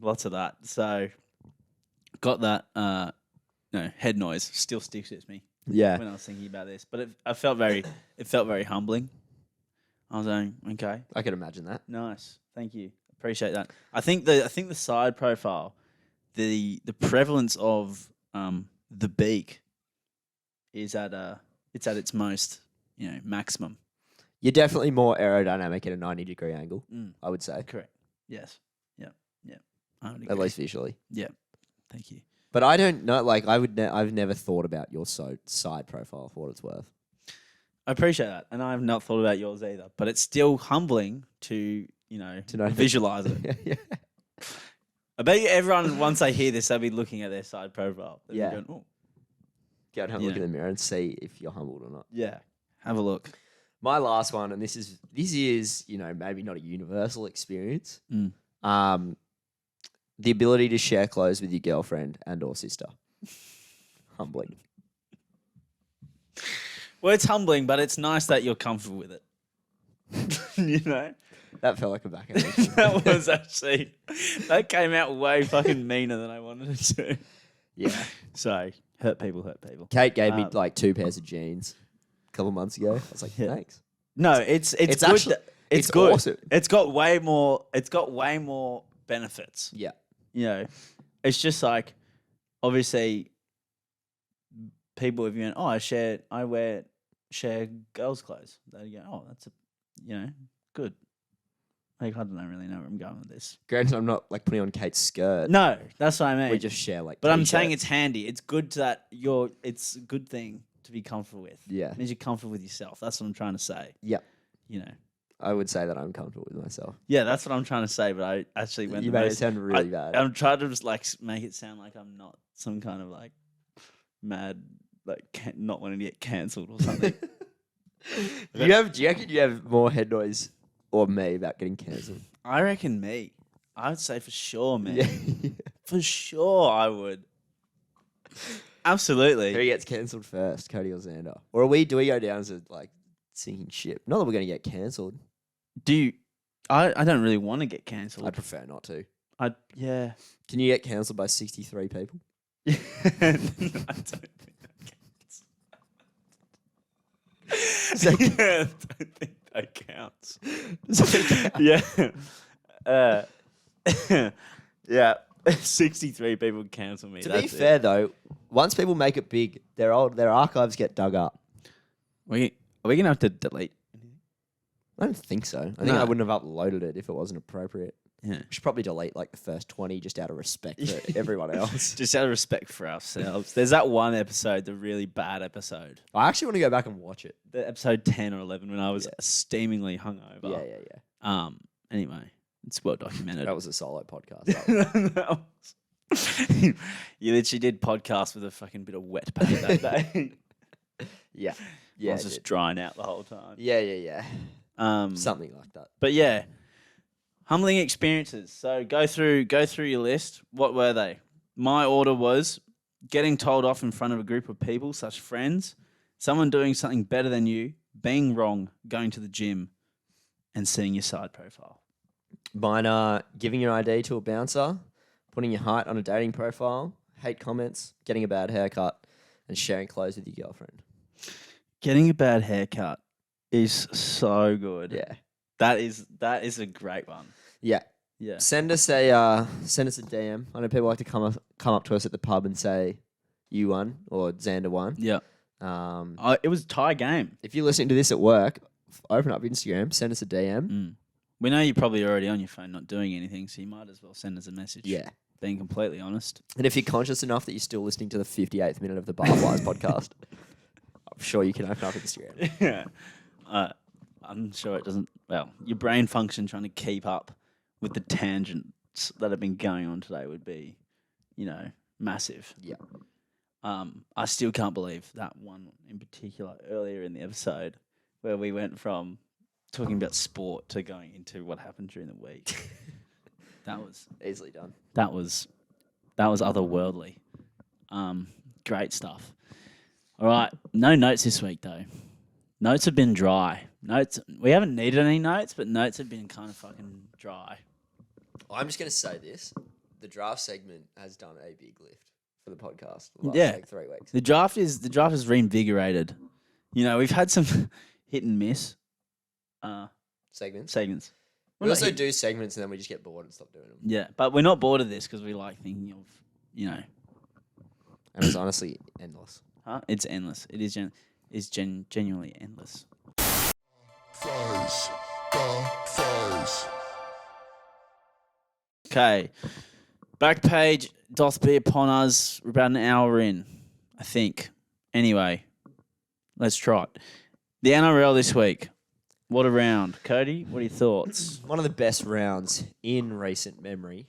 S2: lots of that. So, got that. Head noise still sticks with me.
S1: Yeah.
S2: When I was thinking about this, but it felt very humbling. I was going, okay,
S1: I can imagine that.
S2: nice, thank you, appreciate that. I think the side profile, the prevalence of the beak is at its most maximum.
S1: You're definitely more aerodynamic at a 90-degree angle, I would say.
S2: Correct. Yes. Yep.
S1: At least visually.
S2: Yeah. Thank you.
S1: But I don't know. Like, I've never thought about your side profile for what it's worth.
S2: I appreciate that, and I have not thought about yours either. But it's still humbling to know visualize it.
S1: Yeah.
S2: I bet you everyone once they hear this, they'll be looking at their side profile. They'll be
S1: Yeah.
S2: going, oh,
S1: Go and have a look in the mirror and see if you're humbled or not.
S2: yeah. Have a look.
S1: My last one, and this is maybe not a universal experience. The ability to share clothes with your girlfriend and or sister. Humbling.
S2: Well, it's humbling, but it's nice that you're comfortable with it. You know?
S1: That felt like a backhand.
S2: That was actually... That came out way fucking meaner than I wanted it to.
S1: Yeah.
S2: So, hurt people.
S1: Kate gave me like 2 pairs of jeans a couple months ago. I was like,
S2: Yeah.
S1: thanks.
S2: No, it's good.
S1: actually-
S2: It's
S1: it's
S2: good.
S1: awesome.
S2: It's got way more benefits.
S1: Yeah.
S2: You know, it's just like, obviously, people if you went, oh, share girls' clothes. They go, oh, that's good. Like, I don't really know where I'm going with this.
S1: Granted, I'm not like putting on Kate's skirt.
S2: No, that's what I mean.
S1: We just share like.
S2: But I'm
S1: t-shirts.
S2: saying it's handy. It's good that it's a good thing to be comfortable with.
S1: Yeah.
S2: It means you're comfortable with yourself. That's what I'm trying to say.
S1: Yeah.
S2: You know.
S1: I would say that I'm comfortable with myself.
S2: Yeah, that's what I'm trying to say, but I actually went
S1: You
S2: the
S1: made it
S2: most,
S1: sound really bad.
S2: I'm trying to just like make it sound like I'm not some kind of like mad, like not wanting to get cancelled or something.
S1: Do you reckon you have more head noise or me about getting cancelled?
S2: I reckon me. I would say for sure, man.
S1: Yeah.
S2: For sure, I would. Absolutely.
S1: Who gets cancelled first, Kody or Zander? Or do we go down as a like sinking ship? Not that we're going to get cancelled.
S2: I don't really want to get cancelled.
S1: I prefer not to.
S2: Yeah.
S1: Can you get cancelled by 63 people?
S2: No, I don't think that counts. Yeah. Yeah. 63 people cancel me.
S1: To be fair, though, once people make it big, their archives get dug up.
S2: Are we going to have to delete?
S1: I don't think so. I think I wouldn't have uploaded it if it wasn't appropriate.
S2: Yeah.
S1: We should probably delete like the first 20 just out of respect for everyone else.
S2: Just out of respect for ourselves. There's that one episode, the really bad episode.
S1: I actually want to go back and watch it.
S2: The episode 10 or 11 when I was steamingly hungover.
S1: Yeah.
S2: Anyway, it's well documented.
S1: That was a solo podcast.
S2: You literally did podcast with a fucking bit of wet paint that day.
S1: Yeah.
S2: I was just drying out the whole time.
S1: Yeah. Something like that.
S2: But yeah, humbling experiences. So go through your list. What were they? My order was getting told off in front of a group of people, such friends, someone doing something better than you, being wrong, going to the gym, and seeing your side profile.
S1: Mine are giving your ID to a bouncer, putting your height on a dating profile, hate comments, getting a bad haircut, and sharing clothes with your girlfriend.
S2: Getting a bad haircut is so good.
S1: Yeah.
S2: That is a great one.
S1: Yeah.
S2: Yeah.
S1: Send us a DM. I know people like to come up to us at the pub and say you won or Zander won.
S2: Yeah. It was a tie game.
S1: If you're listening to this at work, open up Instagram, send us a DM.
S2: We know you're probably already on your phone not doing anything, so you might as well send us a message.
S1: Yeah.
S2: Being completely honest.
S1: And if you're conscious enough that you're still listening to the 58th minute of the Barflies podcast, I'm sure you can open up Instagram.
S2: Yeah. I'm sure it doesn't... Well, your brain function trying to keep up with the tangents that have been going on today would be, massive.
S1: Yeah.
S2: I still can't believe that one in particular earlier in the episode where we went from talking about sport to going into what happened during the week. That was...
S1: Easily done.
S2: That was otherworldly. Great stuff. All right, no notes this week though. Notes have been dry. We haven't needed any notes, but notes have been kind of fucking dry.
S1: I'm just going to say this. The draft segment has done a big lift for the podcast the last 3 weeks.
S2: The draft is reinvigorated. We've had some hit and miss segments.
S1: We also do segments and then we just get bored and stop doing them.
S2: Yeah, but we're not bored of this because we like thinking of,
S1: And it's honestly endless.
S2: Huh? It's endless. It is genuinely endless. Okay. Back page doth be upon us. We're about an hour in, I think. Anyway, let's try it. The NRL this week. What a round. Kody, what are your thoughts?
S1: One of the best rounds in recent memory.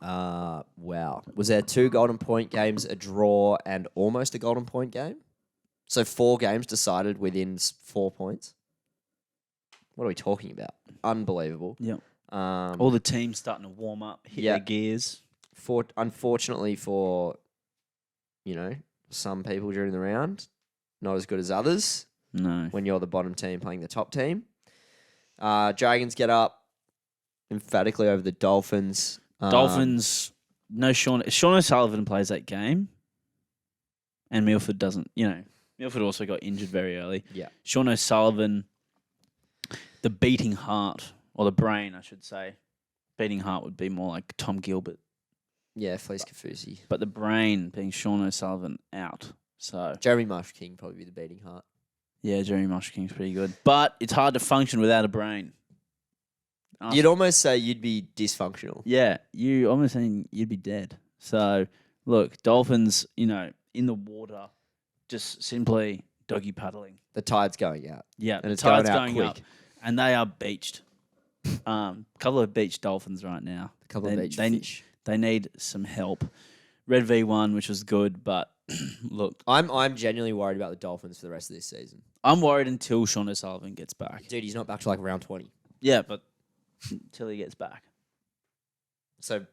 S1: Wow. Was there 2 golden point games, a draw, and almost a golden point game? So 4 games decided within 4 points? What are we talking about? Unbelievable.
S2: Yep. All the teams starting to warm up, hit their gears.
S1: Unfortunately for, some people during the round, not as good as others.
S2: No.
S1: When you're the bottom team playing the top team. Dragons get up emphatically over the Dolphins.
S2: Dolphins, no Sean O'Sullivan plays that game. And Milford doesn't, Milford also got injured very early.
S1: Yeah.
S2: Sean O'Sullivan, the beating heart, or the brain, I should say. Beating heart would be more like Tom Gilbert.
S1: Yeah, Felice Kafusi.
S2: But the brain being Sean O'Sullivan out. So
S1: Jeremy Marsh King probably be the beating heart.
S2: yeah, Jeremy Marsh King's pretty good. But it's hard to function without a brain.
S1: You'd almost say you'd be dysfunctional.
S2: Yeah, you almost saying you'd be dead. So look, Dolphins, in the water, just simply doggy paddling.
S1: The tide's going out.
S2: Yeah,
S1: and
S2: the
S1: it's
S2: tide's
S1: going
S2: going
S1: out quick.
S2: up, and they are beached. Couple of beached dolphins right now.
S1: A couple of beach fish.
S2: They need some help. Red V1, which was good, but look,
S1: I'm genuinely worried about the Dolphins for the rest of this season.
S2: I'm worried until Sean O'Sullivan gets back.
S1: Dude, he's not back to like round 20.
S2: Yeah, but until he gets back.
S1: So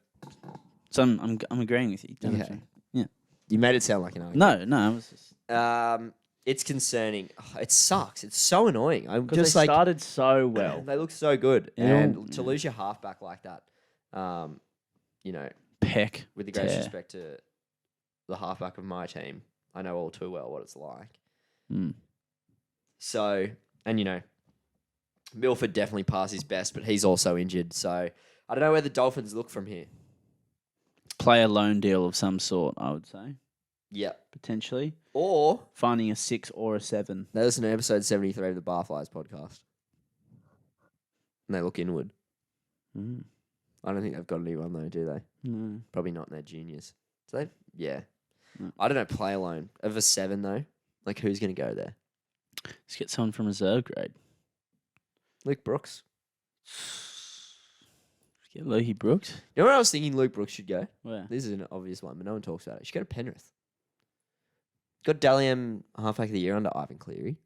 S2: I'm agreeing with you.
S1: Okay.
S2: Yeah.
S1: You made it sound like an argument.
S2: No, I was just
S1: It's concerning. It sucks. It's so annoying. I'm
S2: because
S1: just
S2: they
S1: like
S2: started so well.
S1: they look so good,
S2: Yeah.
S1: and to lose your halfback like that,
S2: Peck.
S1: with the greatest
S2: tear.
S1: respect to the halfback of my team, I know all too well what it's like.
S2: Mm.
S1: So, and Milford definitely passed his best, but he's also injured. So I don't know where the Dolphins look from here.
S2: Play a loan deal of some sort, I would say.
S1: Yep.
S2: Potentially.
S1: Or
S2: Finding a 6 or a 7.
S1: they listen to episode 73 of the Barflies podcast. And they look inward.
S2: Mm.
S1: I don't think they've got anyone though, do they?
S2: No.
S1: Probably not in their juniors. So they, yeah.
S2: No.
S1: I don't know, play alone. Of a 7 though, like who's going to go there?
S2: Let's get someone from reserve grade.
S1: Luke Brooks.
S2: Let's get Logie Brooks.
S1: You know where I was thinking Luke Brooks should go?
S2: Where?
S1: This is an obvious one, but no one talks about it. He should go to Penrith. Got Dally M halfback of the year under Ivan Cleary.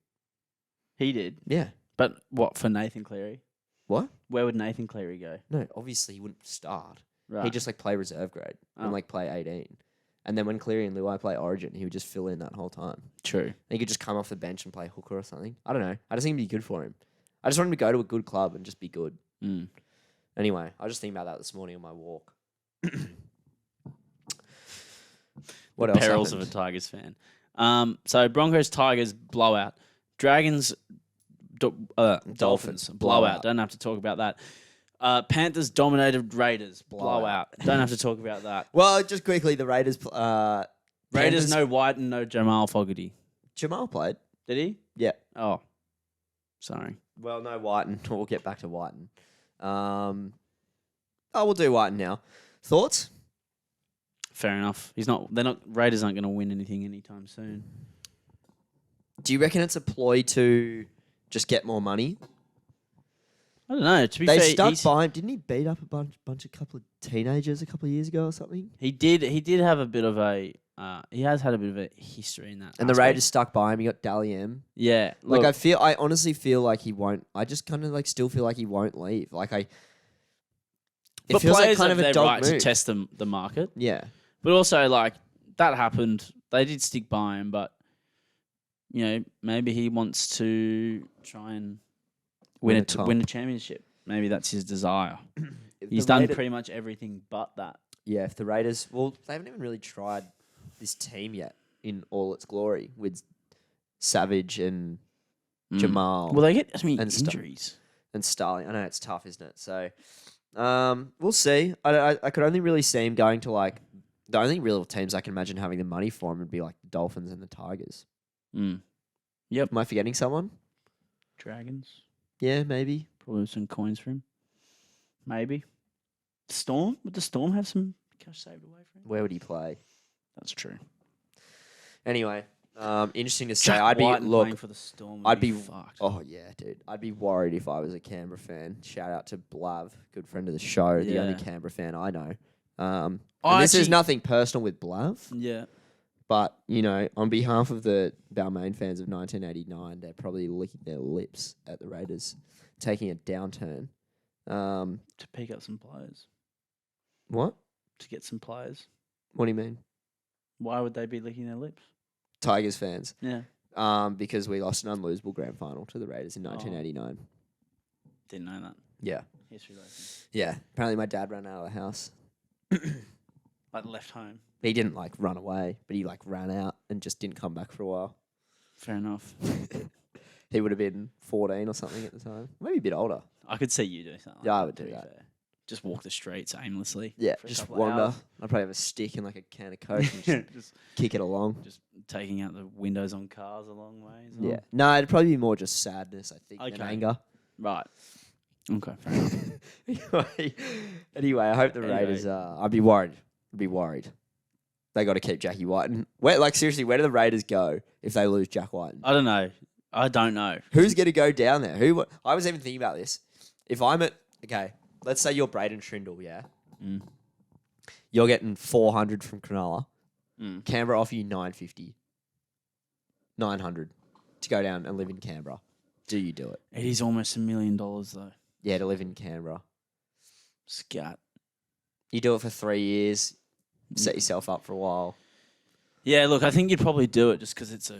S2: He did.
S1: Yeah.
S2: But what, for Nathan Cleary?
S1: What?
S2: Where would Nathan Cleary go?
S1: No, obviously he wouldn't start.
S2: Right.
S1: He'd just play reserve grade and play 18. And then when Cleary and Luai play Origin, he would just fill in that whole time.
S2: True.
S1: And he could just come off the bench and play hooker or something. I don't know. I just think it'd be good for him. I just want him to go to a good club and just be good.
S2: Mm.
S1: Anyway, I was just thinking about that this morning on my walk. What else
S2: Perils
S1: happened?
S2: of a Tigers fan. So Broncos Tigers blowout. Dragons Dolphins blowout. Don't have to talk about that. Panthers dominated Raiders blowout. Don't have to talk about that.
S1: Well, just quickly, the Raiders.
S2: Raiders
S1: Panthers-
S2: no White and no Jamal Fogarty.
S1: Jamal played.
S2: Did he?
S1: Yeah.
S2: Oh, sorry.
S1: Well, no Whiten. We'll get back to Whiten. We'll do Whiten now. Thoughts?
S2: Fair enough. They're not. Raiders aren't going to win anything anytime soon.
S1: Do you reckon it's a ploy to just get more money?
S2: I don't know. To be
S1: They
S2: fair,
S1: stuck by him. Didn't he beat up a couple of teenagers a couple of years ago or something?
S2: he did have a bit of a. He has had a bit of a history in that.
S1: And the
S2: aspect.
S1: Raiders stuck by him. He got Dally M.
S2: Yeah.
S1: Like
S2: Look,
S1: I honestly feel like he won't. I just kind of still feel like he won't leave. It
S2: but
S1: feels like
S2: players
S1: kind
S2: have
S1: of a
S2: their
S1: dog
S2: right
S1: move.
S2: to test the market.
S1: Yeah.
S2: But also, that happened. They did stick by him, but, maybe he wants to try and win a championship. Maybe that's his desire. He's done pretty much everything but that.
S1: Yeah, if the Raiders... Well, they haven't even really tried this team yet in all its glory with Savage and Jamal
S2: Well, they get so many
S1: and
S2: injuries.
S1: and Starling. I know it's tough, isn't it? So, we'll see. I could only really see him going to, the only real teams I can imagine having the money for him would be, the Dolphins and the Tigers.
S2: Mm. Yep.
S1: Am I forgetting someone?
S2: Dragons.
S1: Yeah, maybe.
S2: Probably some coins for him. Maybe. Storm? Would the Storm have some cash saved away for him?
S1: Where would he play?
S2: That's true.
S1: Anyway, interesting to say.
S2: Jack White playing for the Storm.
S1: I'd be
S2: fucked.
S1: Oh yeah, dude. I'd be worried if I was a Canberra fan. Shout out to Blav, good friend of the show, the only
S2: Yeah.
S1: Canberra fan I know. And
S2: I
S1: this is
S2: actually-
S1: nothing personal with Blav,
S2: Yeah.
S1: but on behalf of the Balmain fans of 1989, they're probably licking their lips at the Raiders taking a downturn
S2: To pick up some players.
S1: What?
S2: To get some players.
S1: What do you mean?
S2: Why would they be licking their lips?
S1: Tigers fans.
S2: Yeah.
S1: Because we lost an unlosable grand final to the Raiders in 1989.
S2: Didn't know that.
S1: Yeah.
S2: History lesson.
S1: Yeah. Apparently my dad ran out of the house.
S2: Like left home.
S1: He didn't run away, but he ran out and just didn't come back for a while.
S2: Fair enough.
S1: He would have been 14 or something at the time. Maybe a bit older.
S2: I could see you do something.
S1: Yeah, I
S2: like
S1: would do
S2: to be
S1: that.
S2: fair. Just walk the streets aimlessly.
S1: Yeah,
S2: for a
S1: just
S2: couple of
S1: wander.
S2: hours.
S1: I'd probably have a stick and a can of Coke and
S2: just
S1: kick it along.
S2: taking out the windows on cars a long way. As well.
S1: Yeah. No, it'd probably be more just sadness, I think, than
S2: Okay.
S1: anger.
S2: Right. Okay, fair enough.
S1: anyway, I hope the
S2: Anyway.
S1: Raiders. I'd be worried. They got to keep Jackie White. And seriously, where do the Raiders go if they lose Jack White?
S2: I don't know.
S1: Who's going to go down there? I was even thinking about this. If I'm let's say you're Braden Trindle, yeah?
S2: Mm.
S1: You're getting 400 from Cronulla.
S2: Mm.
S1: Canberra offer you 950. 900 to go down and live in Canberra. Do you do it?
S2: It is almost $1 million though.
S1: Yeah, to live in Canberra.
S2: Scat.
S1: You do it for 3 years, set yourself up for a while.
S2: Yeah, look, I think you'd probably do it just because it's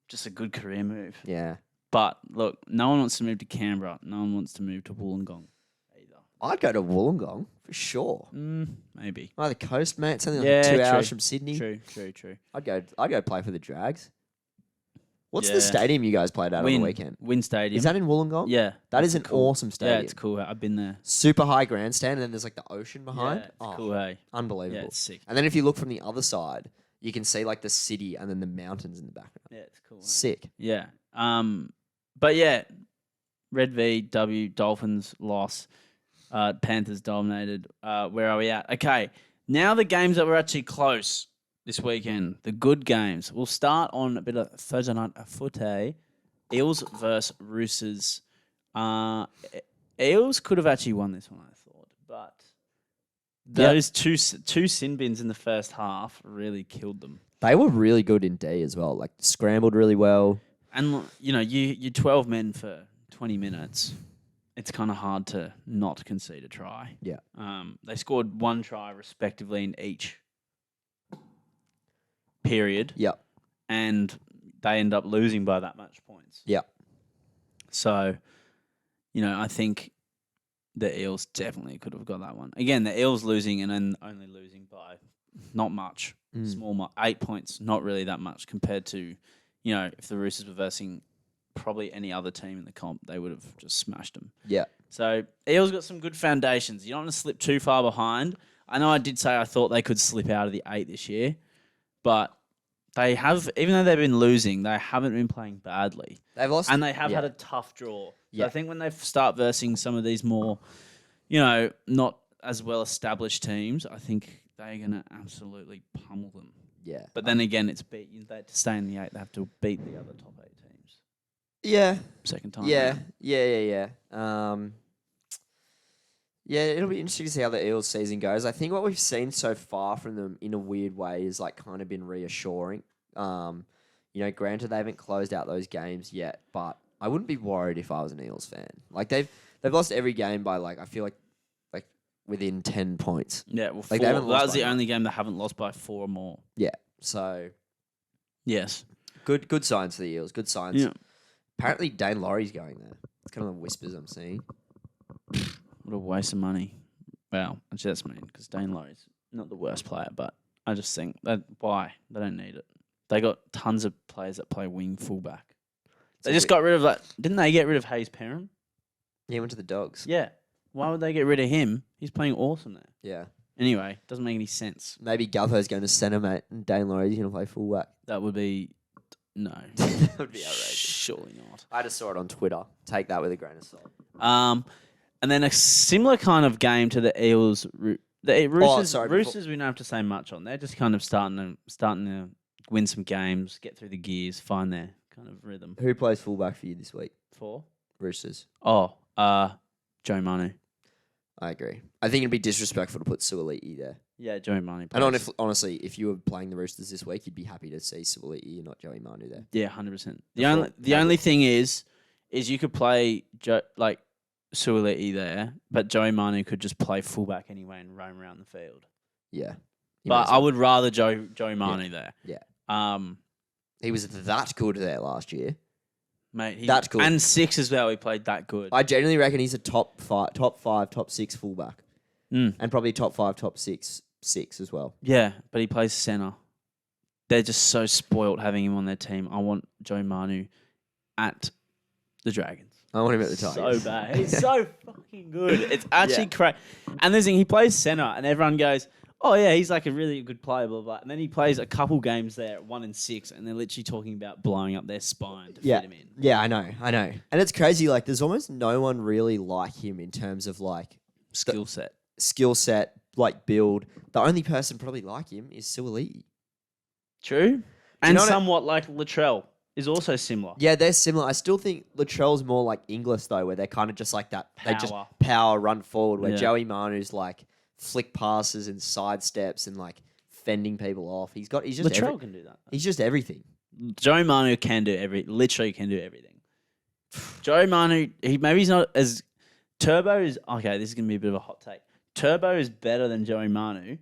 S2: just a good career move.
S1: Yeah.
S2: But look, no one wants to move to Canberra. No one wants to move to Wollongong either.
S1: I'd go to Wollongong for sure.
S2: Maybe.
S1: Oh, the coast, mate. It's only
S2: Yeah,
S1: 2
S2: true.
S1: hours from Sydney.
S2: True.
S1: I'd go play for the Drags. What's
S2: Yeah.
S1: the stadium you guys played at on the weekend?
S2: Win Stadium.
S1: Is that in Wollongong?
S2: Yeah.
S1: That is an
S2: cool.
S1: awesome stadium.
S2: Yeah, it's cool. I've been there.
S1: Super high grandstand, and then there's the ocean behind.
S2: Yeah, it's cool, hey?
S1: Unbelievable.
S2: Yeah, it's sick.
S1: And then if you look from the other side, you can see the city and then the mountains in the background.
S2: Yeah, it's cool. Hey?
S1: Sick.
S2: Yeah. But yeah, Red V, W, Dolphins loss. Panthers dominated. Where are we at? Okay, now the games that were actually close this weekend, the good games. We'll start on a bit of Thursday night footy. Eels versus Roosters. Eels could have actually won this one, I thought, but those two sin bins in the first half really killed them.
S1: They were really good in D as well. Scrambled really well.
S2: And you 12 men for 20 minutes. It's kind of hard to not concede a try.
S1: Yeah.
S2: They scored 1 try respectively in each period.
S1: Yep.
S2: And they end up losing by that much points.
S1: Yep.
S2: So, I think the Eels definitely could have got that one. Again, the Eels losing and then only losing by not much. Small, 8 points, not really that much compared to, if the Roosters were versing probably any other team in the comp, they would have just smashed them.
S1: Yeah.
S2: So Eels got some good foundations. You don't want to slip too far behind. I know I did say I thought they could slip out of the 8 this year, but they have, even though they've been losing, they haven't been playing badly.
S1: They've lost.
S2: And they have had a tough draw. So
S1: Yeah.
S2: I think when they start versing some of these more, not as well established teams, I think they're going to absolutely pummel them.
S1: Yeah.
S2: But then again, it's to stay in the 8, they have to beat the other top 8 teams.
S1: Yeah.
S2: Second time.
S1: Yeah.
S2: around.
S1: Yeah. Yeah, it'll be interesting to see how the Eels season goes. I think what we've seen so far from them in a weird way is kind of been reassuring. Granted they haven't closed out those games yet, but I wouldn't be worried if I was an Eels fan. They've lost every game by I feel like within 10 points.
S2: Yeah, well,
S1: they
S2: 4,
S1: haven't
S2: that
S1: lost
S2: was the
S1: by
S2: only game they haven't lost by 4 or more.
S1: Yeah. So
S2: Yes.
S1: good signs for the Eels. Good signs.
S2: Yeah.
S1: Apparently Dane Laurie's going there. It's kind of the whispers I'm seeing.
S2: What a waste of money. Well, actually that's mean because Dane Laurie's not the worst player, but I just think why? They don't need it. They got tons of players that play wing fullback. They just got rid of that. Didn't they get rid of Hayes Perrin?
S1: Yeah, he went to the Dogs.
S2: Yeah. Why would they get rid of him? He's playing awesome there.
S1: Yeah.
S2: Anyway, doesn't make any sense.
S1: Maybe Gutho's going to centre, mate, and Dane Laurie's going to play fullback.
S2: That would be no.
S1: That would be outrageous.
S2: Surely not.
S1: I just saw it on Twitter. Take that with a grain of salt.
S2: And then a similar kind of game to the Eels. The Roosters,
S1: sorry,
S2: Roosters, we don't have to say much on. They're just kind of starting to win some games, get through the gears, find their kind of rhythm.
S1: Who plays fullback for you this week?
S2: For?
S1: Roosters.
S2: Oh, Joe Manu.
S1: I agree. I think it'd be disrespectful to put Suoliti there.
S2: Yeah, Joe Manu.
S1: And honestly, if you were playing the Roosters this week, you'd be happy to see Suoliti and not Joey Manu there.
S2: Yeah, 100%. The only thing is you could play Suoliti there, but Joey Manu could just play fullback anyway and roam around the field.
S1: Yeah. He
S2: But
S1: knows
S2: I
S1: that.
S2: would rather Joey Manu there.
S1: Yeah. He was that good there last year.
S2: Mate,
S1: That's good.
S2: And 6 as well. He played that good.
S1: I genuinely reckon he's a top 5, top 6 fullback. And probably top 5, top 6 as well.
S2: Yeah, but he plays centre. They're just so spoilt having him on their team. I want Joey Manu at the Dragons.
S1: I want him at the Tigers.
S2: So bad. He's so fucking good. It's actually crazy. And the thing, he plays centre, and everyone goes, "Oh yeah, he's like a really good player." Blah blah. And then he plays a couple games there at 1 and 6, and they're literally talking about blowing up their spine to fit him in.
S1: Yeah, I know. And it's crazy. Like, there's almost no one really like him in terms of like
S2: Skill set,
S1: like build. The only person probably like him is Suoliti.
S2: True. And somewhat like Latrell is also similar.
S1: Yeah, they're similar. I still think Latrell's more like Inglis though, where they're kind of just like that.
S2: Power.
S1: They just power run forward. Where
S2: Yeah.
S1: Joey Manu's like flick passes and side steps and like fending people off. He's just
S2: Latrell can do that.
S1: He's just everything.
S2: Joey Manu literally can do everything. Joey Manu, he's not as Turbo is okay. This is gonna be a bit of a hot take. Turbo is better than Joey Manu,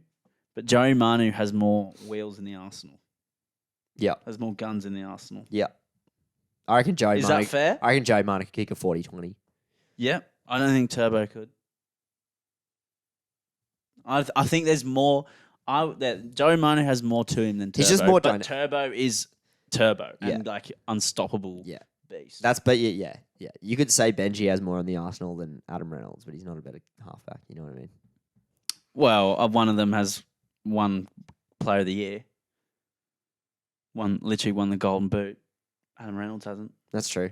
S2: but Joey Manu has more wheels in the arsenal.
S1: Yeah.
S2: Has more guns in the arsenal.
S1: Yeah. I reckon Joey
S2: Is
S1: Manu.
S2: that fair?
S1: I reckon Joey Manu could kick a 40-20.
S2: Yeah. I don't think Turbo could. I think there's more. Joey Manu has more to him than Turbo.
S1: He's just more
S2: but Turbo is Turbo and
S1: Yeah.
S2: like unstoppable
S1: Yeah.
S2: beast.
S1: But yeah. You could say Benji has more on the Arsenal than Adam Reynolds, but he's not a better halfback. You know what I mean?
S2: Well, one of them has won Player of the Year. Literally won the Golden Boot. Adam Reynolds hasn't.
S1: That's true.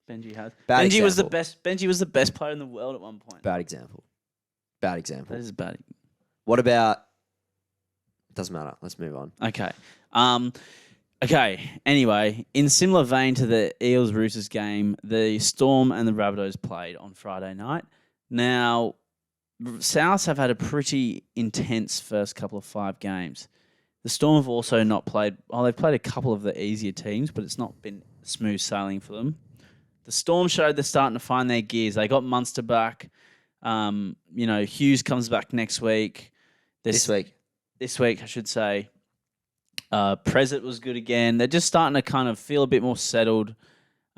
S2: Benji has.
S1: Bad
S2: Benji was the
S1: example.
S2: best. Benji was the best player in the world at one point.
S1: Bad example.
S2: That is bad.
S1: What about? Doesn't matter. Let's move on.
S2: Okay. Okay. Anyway, in similar vein to the Eels Roosters game, the Storm and the Rabbitohs played on Friday night. Now, Souths have had a pretty intense first couple of 5 games. The Storm have also not played. Oh, they've played a couple of the easier teams, but it's not been smooth sailing for them. The Storm showed they're starting to find their gears. They got Munster back. Hughes comes back next week.
S1: This week.
S2: This week, I should say. Prezet was good again. They're just starting to kind of feel a bit more settled.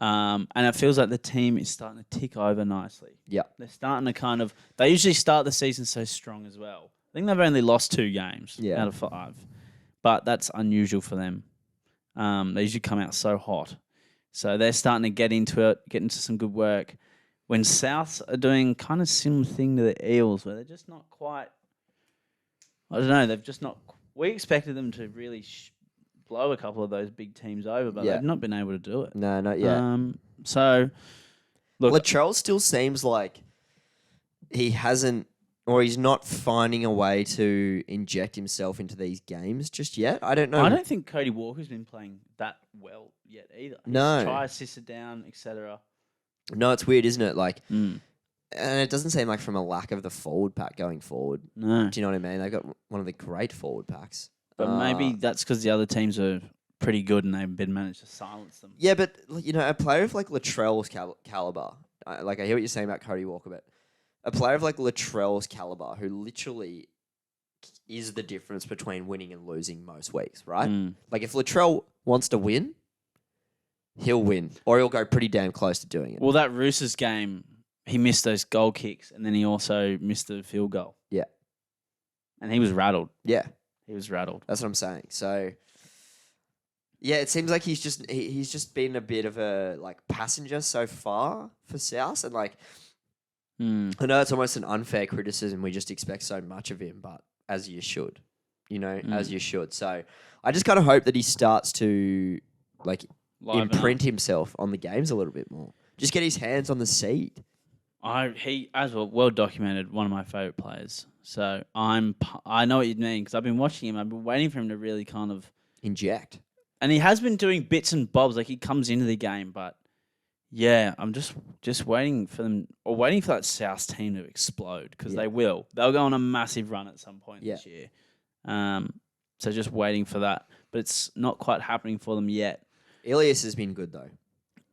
S2: And it feels like the team is starting to tick over nicely.
S1: Yeah.
S2: They're starting to they usually start the season so strong as well. I think they've only lost 2 games out of 5. But that's unusual for them. They usually come out so hot. So they're starting to get into it, get into some good work. When Souths are doing kind of similar thing to the Eels, where they're just not quite, I don't know, they've just not, we expected them to really blow a couple of those big teams over, but they've not been able to do it.
S1: No, not yet.
S2: So, look.
S1: Latrell still seems like he hasn't, or he's not finding a way to inject himself into these games just yet. I don't know.
S2: I don't think Kody Walker's been playing that well yet either.
S1: No.
S2: He's tried assisted down, etc.
S1: No, it's weird, isn't it? Like, and it doesn't seem like from a lack of the forward pack going forward.
S2: No.
S1: Do you know what I mean? They've got one of the great forward packs.
S2: But maybe that's because the other teams are pretty good and they've been managed to silence them.
S1: Yeah, but a player of like Latrell's caliber, I hear what you're saying about Kody Walker, but a player of like Latrell's caliber who literally is the difference between winning and losing most weeks, right? Like if Latrell wants to win, he'll win, or he'll go pretty damn close to doing it.
S2: Well, that Roosters game, he missed those goal kicks and then he also missed the field goal.
S1: Yeah.
S2: And he was rattled.
S1: Yeah.
S2: He was rattled.
S1: That's what I'm saying. So, yeah, it seems like he's just been a bit of a like passenger so far for South, and like I know it's almost an unfair criticism. We just expect so much of him, but as you should, as you should. So I just kind of hope that he starts to like imprint himself on the games a little bit more. Just get his hands on the seed.
S2: He as well documented, one of my favorite players. So I know what you mean because I've been watching him. I've been waiting for him to really kind of
S1: inject,
S2: and he has been doing bits and bobs. Like he comes into the game, but yeah, I'm just waiting for them or waiting for that South team to explode because they will. They'll go on a massive run at some point this year. So just waiting for that, but it's not quite happening for them yet.
S1: Ilias has been good though.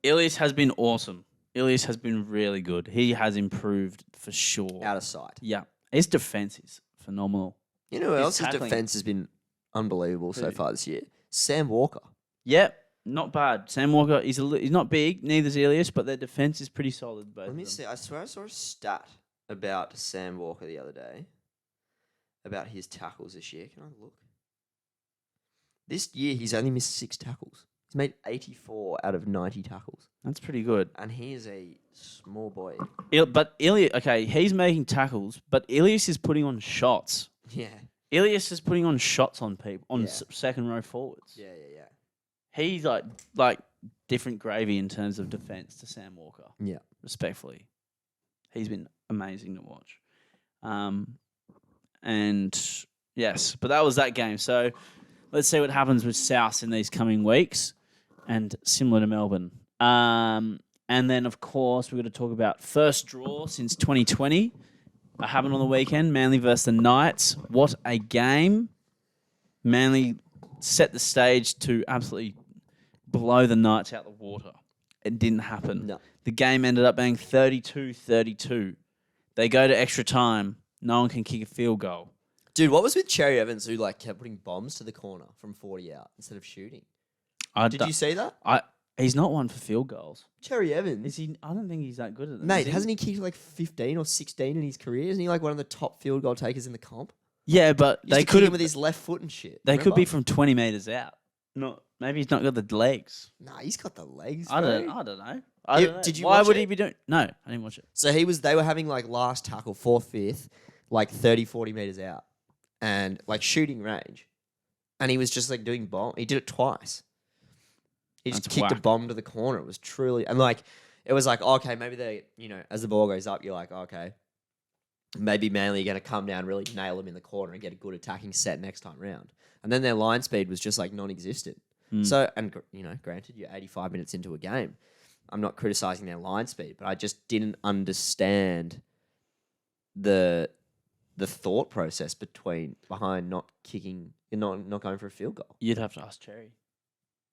S2: Ilias has been awesome. Ilias has been really good. He has improved for sure.
S1: Out of sight.
S2: Yeah. His defense is phenomenal.
S1: You know who
S2: His
S1: else's
S2: tackling.
S1: defense has been unbelievable so
S2: Who?
S1: far this year? Sam Walker.
S2: Yep. Not bad. Sam Walker, he's not big, neither's Ilias, but their defense is pretty solid. Both
S1: Let me
S2: of them.
S1: see. I swear I saw a stat about Sam Walker the other day about his tackles this year. Can I look? This year, he's only missed 6 tackles. He's made 84 out of 90 tackles.
S2: That's pretty good.
S1: And he is a small boy.
S2: But Ilias, okay, he's making tackles, but Ilias is putting on shots.
S1: Yeah.
S2: Ilias is putting on shots on people, on
S1: Yeah.
S2: second row forwards.
S1: Yeah.
S2: He's like different gravy in terms of defense to Sam Walker.
S1: Yeah.
S2: Respectfully, he's been amazing to watch. And yes, but that was that game. So let's see what happens with South in these coming weeks, and similar to Melbourne. And then of course we're going to talk about first draw since 2020. It happened on the weekend. Manly versus the Knights. What a game! Manly set the stage to absolutely blow the Knights out the water. It didn't happen.
S1: No.
S2: The game ended up being 32-32. They go to extra time. No one can kick a field goal.
S1: Dude, what was with Cherry Evans who kept putting bombs to the corner from 40 out instead of shooting? Did you see that?
S2: He's not one for field goals.
S1: Cherry Evans?
S2: Is he? I don't think he's that good at it.
S1: Mate, hasn't he kicked 15 or 16 in his career? Isn't he one of the top field goal takers in the comp?
S2: Yeah, but
S1: They could with his left foot and shit.
S2: They
S1: remember?
S2: could be from 20 meters out. Maybe he's not got the legs.
S1: Nah, he's got the legs.
S2: I don't
S1: bro.
S2: know.
S1: Did you
S2: Why
S1: watch
S2: would
S1: it?
S2: he be doing? No, I didn't watch it.
S1: So they were having last tackle, 4th, 5th, 30, 40 meters out and shooting range. And he was just doing bomb. He did it twice. He just
S2: That's
S1: kicked a
S2: whack.
S1: bomb to the corner. It was truly, and it was okay, maybe they, as the ball goes up, you're okay, maybe Manly are going to come down, really nail them in the corner and get a good attacking set next time round. And then their line speed was just non-existent. So, and granted, you're 85 minutes into a game. I'm not criticizing their line speed, but I just didn't understand the thought process behind not kicking, not going for a field goal.
S2: You'd have to ask Cherry.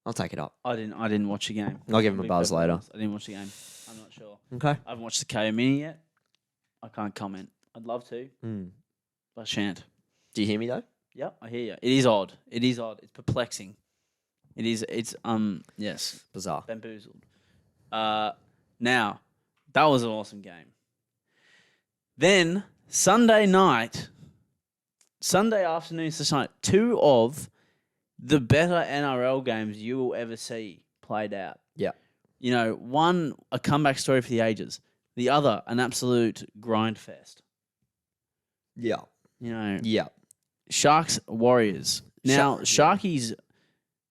S1: I'll take it up.
S2: I didn't watch the game.
S1: I'll give him a
S2: Be
S1: buzz
S2: perfectly
S1: later.
S2: honest. I didn't watch the game. I'm not sure.
S1: Okay.
S2: I haven't watched the KO Mini yet. I can't comment. I'd love to, but I shan't.
S1: Do you hear me though?
S2: Yep, I hear you. It is odd. It's perplexing. It's yes,
S1: Bizarre.
S2: bamboozled. Now, that was an awesome game. Then Sunday afternoon, night, 2 of the better NRL games you will ever see played out.
S1: Yeah.
S2: One a comeback story for the ages. The other an absolute grind fest.
S1: Yeah. Yeah.
S2: Sharks Warriors. Now
S1: Shark-
S2: Sharkies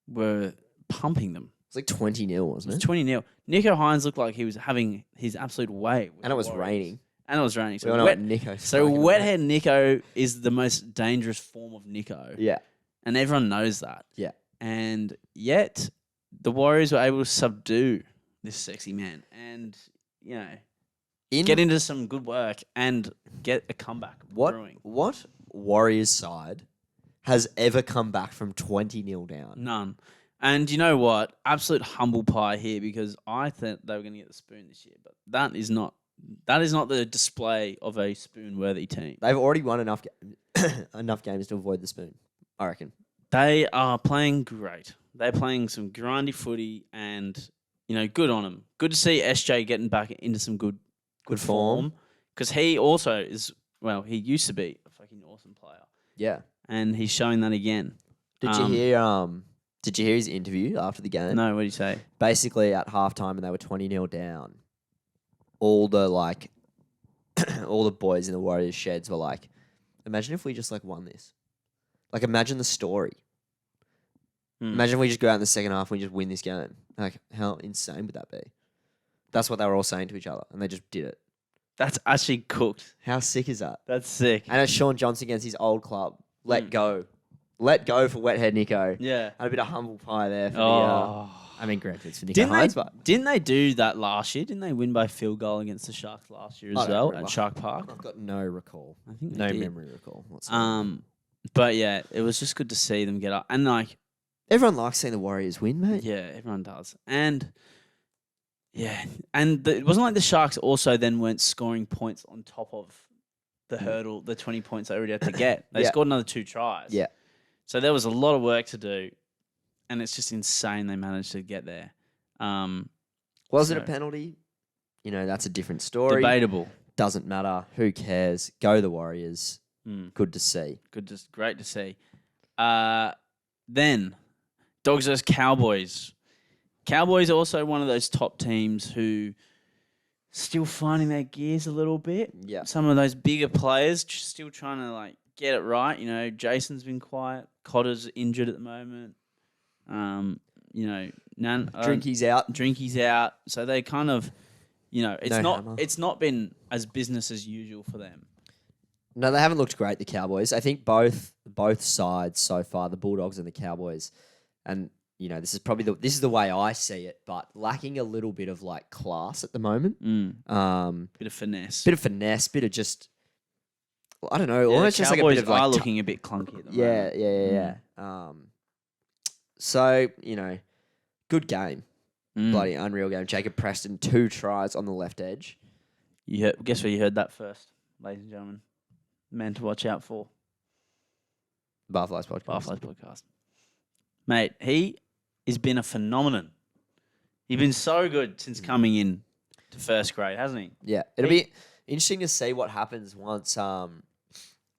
S2: were pumping them.
S1: It's 20-0, wasn't
S2: It's
S1: it?
S2: 20-0. Nico Hines looked like he was having his absolute way. With
S1: And it
S2: the
S1: was
S2: Warriors.
S1: raining.
S2: And it was raining.
S1: We all know what Nico's
S2: So
S1: talking about.
S2: wethead Nico is the most dangerous form of Nico.
S1: Yeah.
S2: And everyone knows that.
S1: Yeah.
S2: And yet the Warriors were able to subdue this sexy man and, get into some good work and get a comeback brewing.
S1: What Warriors side has ever come back from 20-0 down?
S2: None. And you know what? Absolute humble pie here because I thought they were going to get the spoon this year, but that is not the display of a spoon-worthy team.
S1: They've already won enough games to avoid the spoon, I reckon.
S2: They are playing great. They're playing some grindy footy and, good on them. Good to see SJ getting back into some good form. Because he also he used to be a fucking awesome player.
S1: Yeah.
S2: And he's showing that again.
S1: Did you hear his interview after the game?
S2: No, what do you say?
S1: Basically, at halftime, and they were 20-0 down. All the all the boys in the Warriors sheds were like, "Imagine if we just won this. Imagine the story. Imagine if we just go out in the second half and we just win this game. How insane would that be?" That's what they were all saying to each other, and they just did it.
S2: That's actually cooked.
S1: How sick is that?
S2: That's sick.
S1: And it's Sean Johnson against his old club. Let go for Wethead Nico.
S2: Yeah.
S1: And a bit of humble pie there for granted, it's for Nico
S2: Didn't
S1: Hines, but
S2: didn't they do that last year? Didn't they win by field goal against the Sharks last year
S1: I
S2: as
S1: don't
S2: well
S1: remember.
S2: at Shark Park?
S1: I've got no recall.
S2: I think they
S1: No
S2: did.
S1: memory recall whatsoever.
S2: But yeah, it was just good to see them get up. And
S1: Everyone likes seeing the Warriors win, mate.
S2: yeah, everyone does. And Yeah, and it wasn't like the Sharks also then weren't scoring points on top of the hurdle, the 20 points they already had to get. They
S1: Yeah.
S2: scored another 2 tries.
S1: Yeah.
S2: So there was a lot of work to do, and it's just insane they managed to get there.
S1: Was it a
S2: So-
S1: penalty? You know, that's a different story.
S2: Debatable.
S1: Doesn't matter. Who cares? Go the Warriors.
S2: Mm.
S1: Good to see.
S2: Great to see. Then, Dogs vs Cowboys. Cowboys are also one of those top teams who still finding their gears a little bit.
S1: Yeah.
S2: Some of those bigger players still trying to like get it right. You know, Jason's been quiet. Cotter's injured at the moment. You know,
S1: Drinky's out.
S2: Drinky's out. So they kind of, you know,
S1: Hammer.
S2: it's not been as business as usual for them.
S1: No, they haven't looked great, the Cowboys. I think both sides so far, the Bulldogs and the Cowboys, and you know, this is the way I see it, but lacking a little bit of like class at the moment.
S2: Bit of finesse.
S1: Bit of just, I don't know, almost just like a
S2: Cowboys
S1: bit of like
S2: are looking a bit clunky at the moment.
S1: Yeah. So, you know, good game. Bloody unreal game. Jacob Preston, 2 tries on the left edge.
S2: Guess where you heard that first, ladies and gentlemen. Man to watch out for.
S1: Barflies podcast.
S2: Barflies podcast. Mate, he has been a phenomenon. He's been so good since coming in to first grade, hasn't he?
S1: Yeah. It'll be interesting to see what happens once.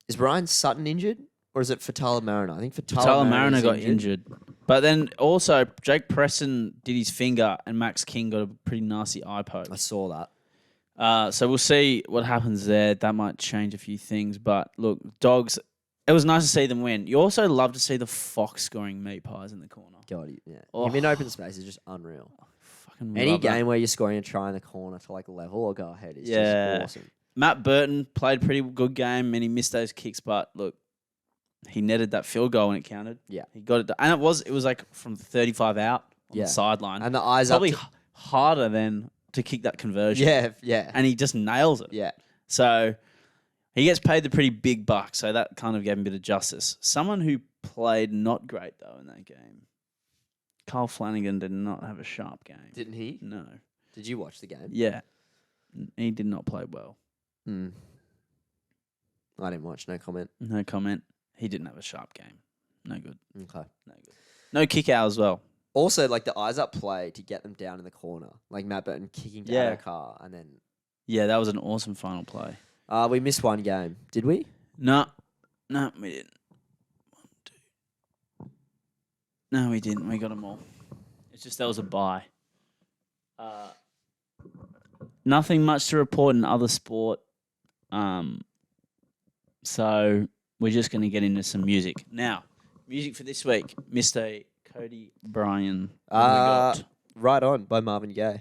S1: Is Brian Sutton injured? Or is it Fatala Mariner? I think Fatala
S2: Mariner got injured. But then also, Jake Preston did his finger and Max King got a pretty nasty eye poke.
S1: I saw that.
S2: So we'll see what happens there. That might change a few things. But look, Dogs, it was nice to see them win. You also love to see the Fox scoring meat pies in the corner.
S1: God, yeah.
S2: Oh.
S1: Him in open space is just unreal.
S2: Fucking
S1: Any
S2: love that.
S1: game where you're scoring a try in the corner to like level or go ahead is
S2: Yeah.
S1: just awesome.
S2: Matt Burton played a pretty good game and he missed those kicks, but look, he netted that field goal when it counted.
S1: Yeah.
S2: He got it. And it was like from 35 out on
S1: Yeah.
S2: the sideline.
S1: And the eyes
S2: Probably
S1: up.
S2: harder than to kick that conversion.
S1: Yeah.
S2: And he just nails it.
S1: Yeah.
S2: So he gets paid the pretty big buck, so that kind of gave him a bit of justice. Someone who played not great, though, in that game. Kyle Flanagan did not have a sharp game.
S1: Didn't he?
S2: No.
S1: Did you watch the game?
S2: Yeah. He did not play well.
S1: I didn't watch. No comment.
S2: No comment. He didn't have a sharp game. No good.
S1: Okay.
S2: No good. No kick out as well.
S1: Also, like the eyes up play to get them down in the corner, like Matt Burton kicking down a car, and then
S2: Yeah, that was an awesome final play.
S1: we missed one game. Did we?
S2: No, we didn't. 1, 2. No, we didn't. We got them all. It's just there was a bye. Nothing much to report in other sport. So we're just going to get into some music. Now, music for this week, Mr. Kody Bryan. What have we got?
S1: Right On by Marvin Gaye.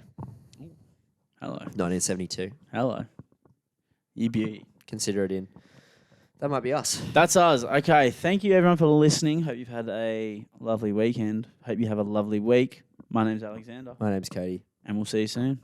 S2: Hello.
S1: 1972.
S2: Hello. You beauty.
S1: Consider it in. That might be us.
S2: That's us. Okay. Thank you, everyone, for listening. Hope you've had a lovely weekend. Hope you have a lovely week. My name's Alexander,
S1: My name's Kody.
S2: and we'll see you soon.